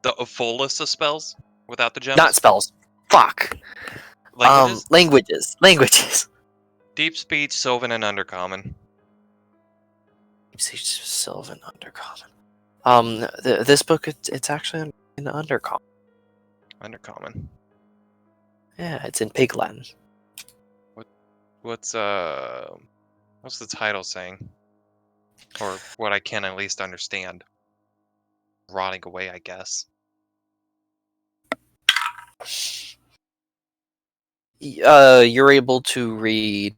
The full list of spells without the gems. Not spells. Fuck. Languages. Languages. Deep speech, Sylvan, and Undercommon. Sylvan Undercommon. This book it's actually in Undercommon. Undercommon. Yeah, it's in Pig Latin. What's the title saying? Or what I can at least understand. Rotting away, I guess. You're able to read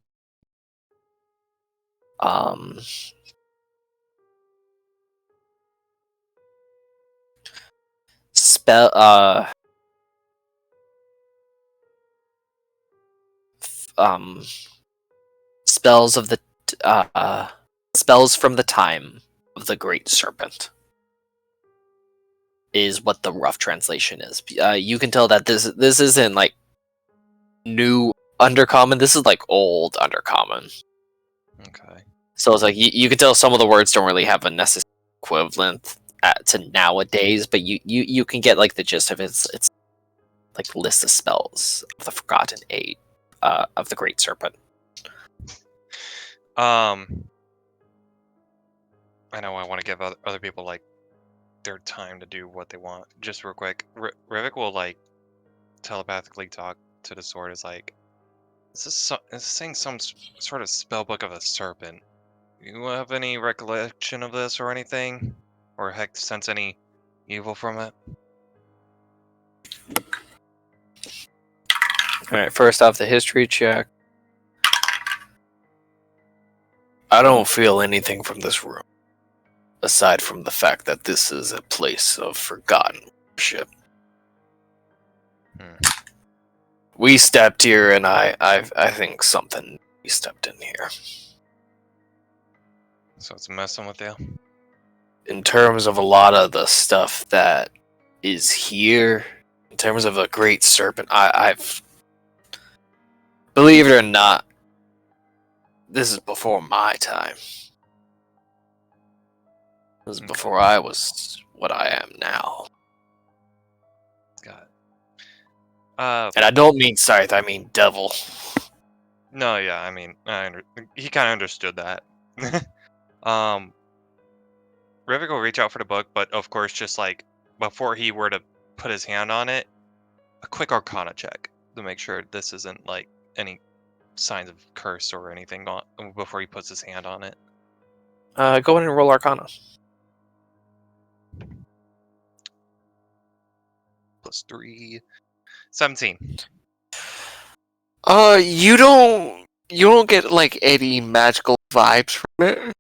spell spells of the spells from the time of the Great Serpent is what the rough translation is. You can tell that this isn't like new Undercommon. This is like old Undercommon. Okay. So it's like you can tell some of the words don't really have a necessary equivalent to nowadays, but you can get like the gist of it. It's like list of spells of the Forgotten Eight of the Great Serpent. I know I want to give other people like their time to do what they want. Just real quick, Rivik will like telepathically talk to the sword. Is like, is saying some sort of spell book of a serpent. You have any recollection of this or anything, or heck, sense any evil from it? All right, first off, the history check. I don't feel anything from this room, aside from the fact that this is a place of forgotten worship. We stepped here, and I think something we stepped in here. So it's messing with you. In terms of a lot of the stuff that is here, in terms of a Great Serpent, I've believe it or not, this is before my time. This is before I was what I am now. Got it. And I don't mean Scythe, I mean Devil. No, yeah, I mean, he kind of understood that. Rivik will reach out for the book, but of course, just like before he were to put his hand on it, a quick Arcana check to make sure this isn't like any signs of curse or anything before he puts his hand on it. Go ahead and roll Arcana. +3, 17. You don't get like any magical vibes from it.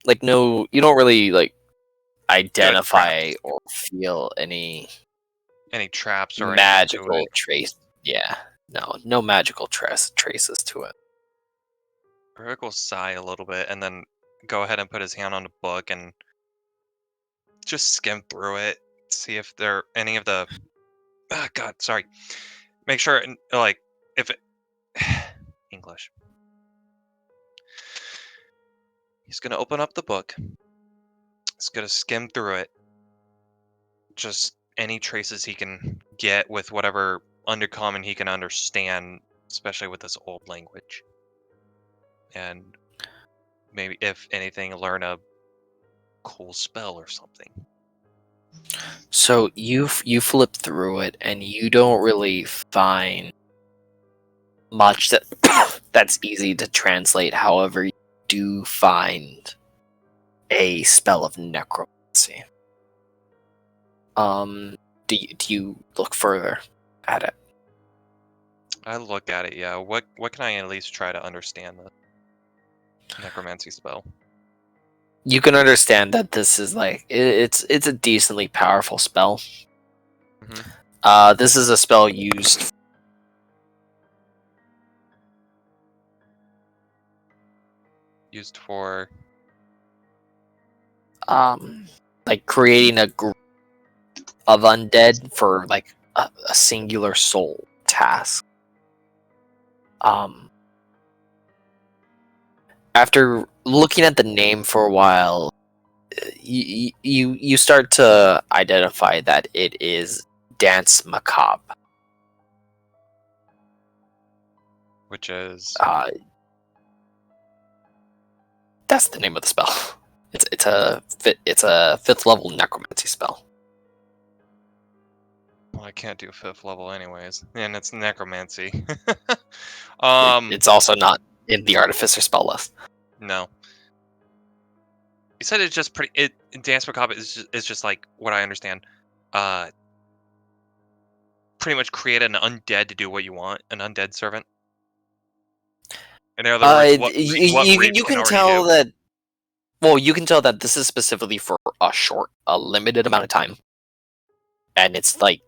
Like no, you don't really like identify or feel any traps or magical trace. Yeah, no magical traces to it. Rivik will sigh a little bit and then go ahead and put his hand on the book and just skim through it, see if there are any of the. Oh, God, sorry. Make sure, like, if it. English. He's going to open up the book. He's going to skim through it. Just any traces he can get with whatever Undercommon he can understand, especially with this old language. And maybe, if anything, learn a cool spell or something. So you flip through it and you don't really find much that's easy to translate. However, you do find a spell of necromancy. Do you look further at it? I look at it, yeah. What can I at least try to understand the necromancy spell? You can understand that this is like it's a decently powerful spell. Mm-hmm. This is a spell used used for? Like creating a group of undead for like a singular soul task. After looking at the name for a while, you start to identify that it is Dance Macabre. Which is That's the name of the spell. It's a 5th level necromancy spell. well, I can't do 5th level anyways, and it's necromancy. It's also not in the artificer spell list. No. You said it's just pretty. Dance Macabre is just like what I understand. Pretty much create an undead to do what you want, an undead servant. In other words, what Reeve you can already tell do. that. Well, you can tell that this is specifically for a limited amount of time, and it's like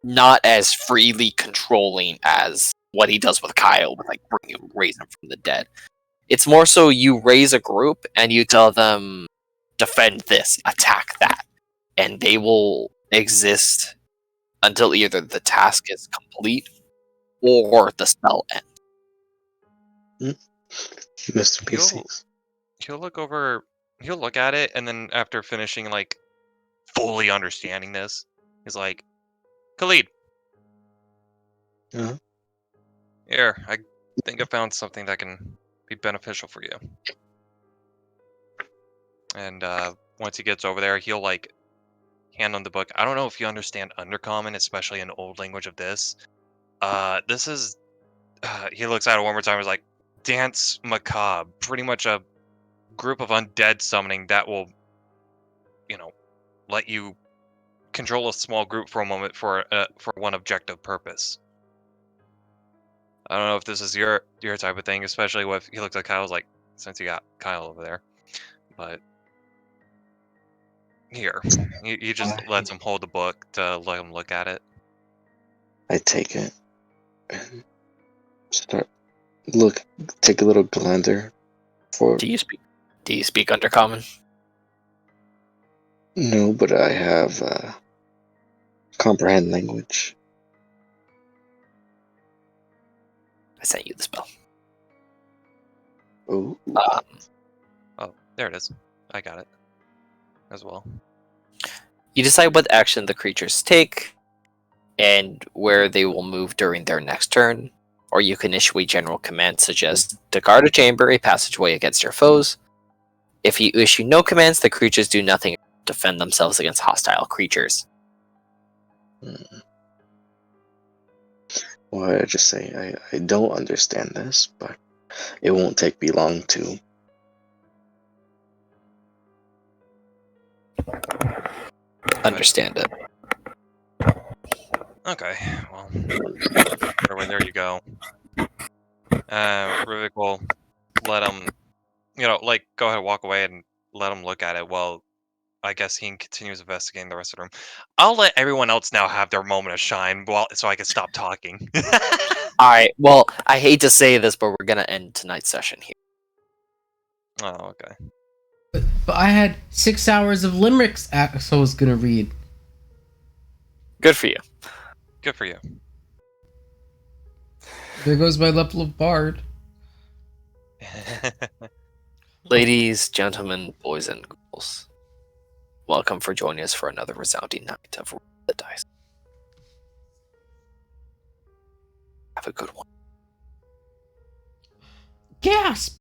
not as freely controlling as what he does with Kyle, with like raising him from the dead. It's more so you raise a group and you tell them defend this, attack that, and they will exist until either the task is complete or the spell ends. Mr. PCs. He'll look over. He'll look at it, and then after finishing like fully understanding this, he's like, "Khalid, Uh-huh. here, I think I found something that can be beneficial for you." And once he gets over there, he'll like hand on the book. I don't know if you understand Undercommon, especially in old language of this. This is. He looks at it one more time. And is like, Dance Macabre, pretty much a group of undead summoning that will, let you control a small group for a moment for one objective purpose. I don't know if this is your type of thing, especially with he looked at Kyle's like, since you got Kyle over there, but here he just lets him hold the book to let him look at it. I take it and take a little gander for. Do you speak Undercommon? No, but I have comprehend language. I sent you the spell. Oh, Oh, there it is. I got it as well. You decide what action the creatures take and where they will move during their next turn, or you can issue a general command such as to guard a chamber, a passageway against your foes. If you issue no commands, the creatures do nothing to defend themselves against hostile creatures. well, I just say I don't understand this, but it won't take me long to. Understand it. Okay, well, there you go. Rivik will let him, go ahead and walk away and let him look at it. Well, I guess he continues investigating the rest of the room. I'll let everyone else now have their moment of shine, so I can stop talking. Alright, well, I hate to say this, but we're gonna end tonight's session here. Oh, okay. But I had 6 hours of limericks I was gonna read. Good for you. Good for you. There goes my level of bard. Ladies, gentlemen, boys, and girls, welcome for joining us for another resounding night of Roll the Dice. Have a good one. Gasp!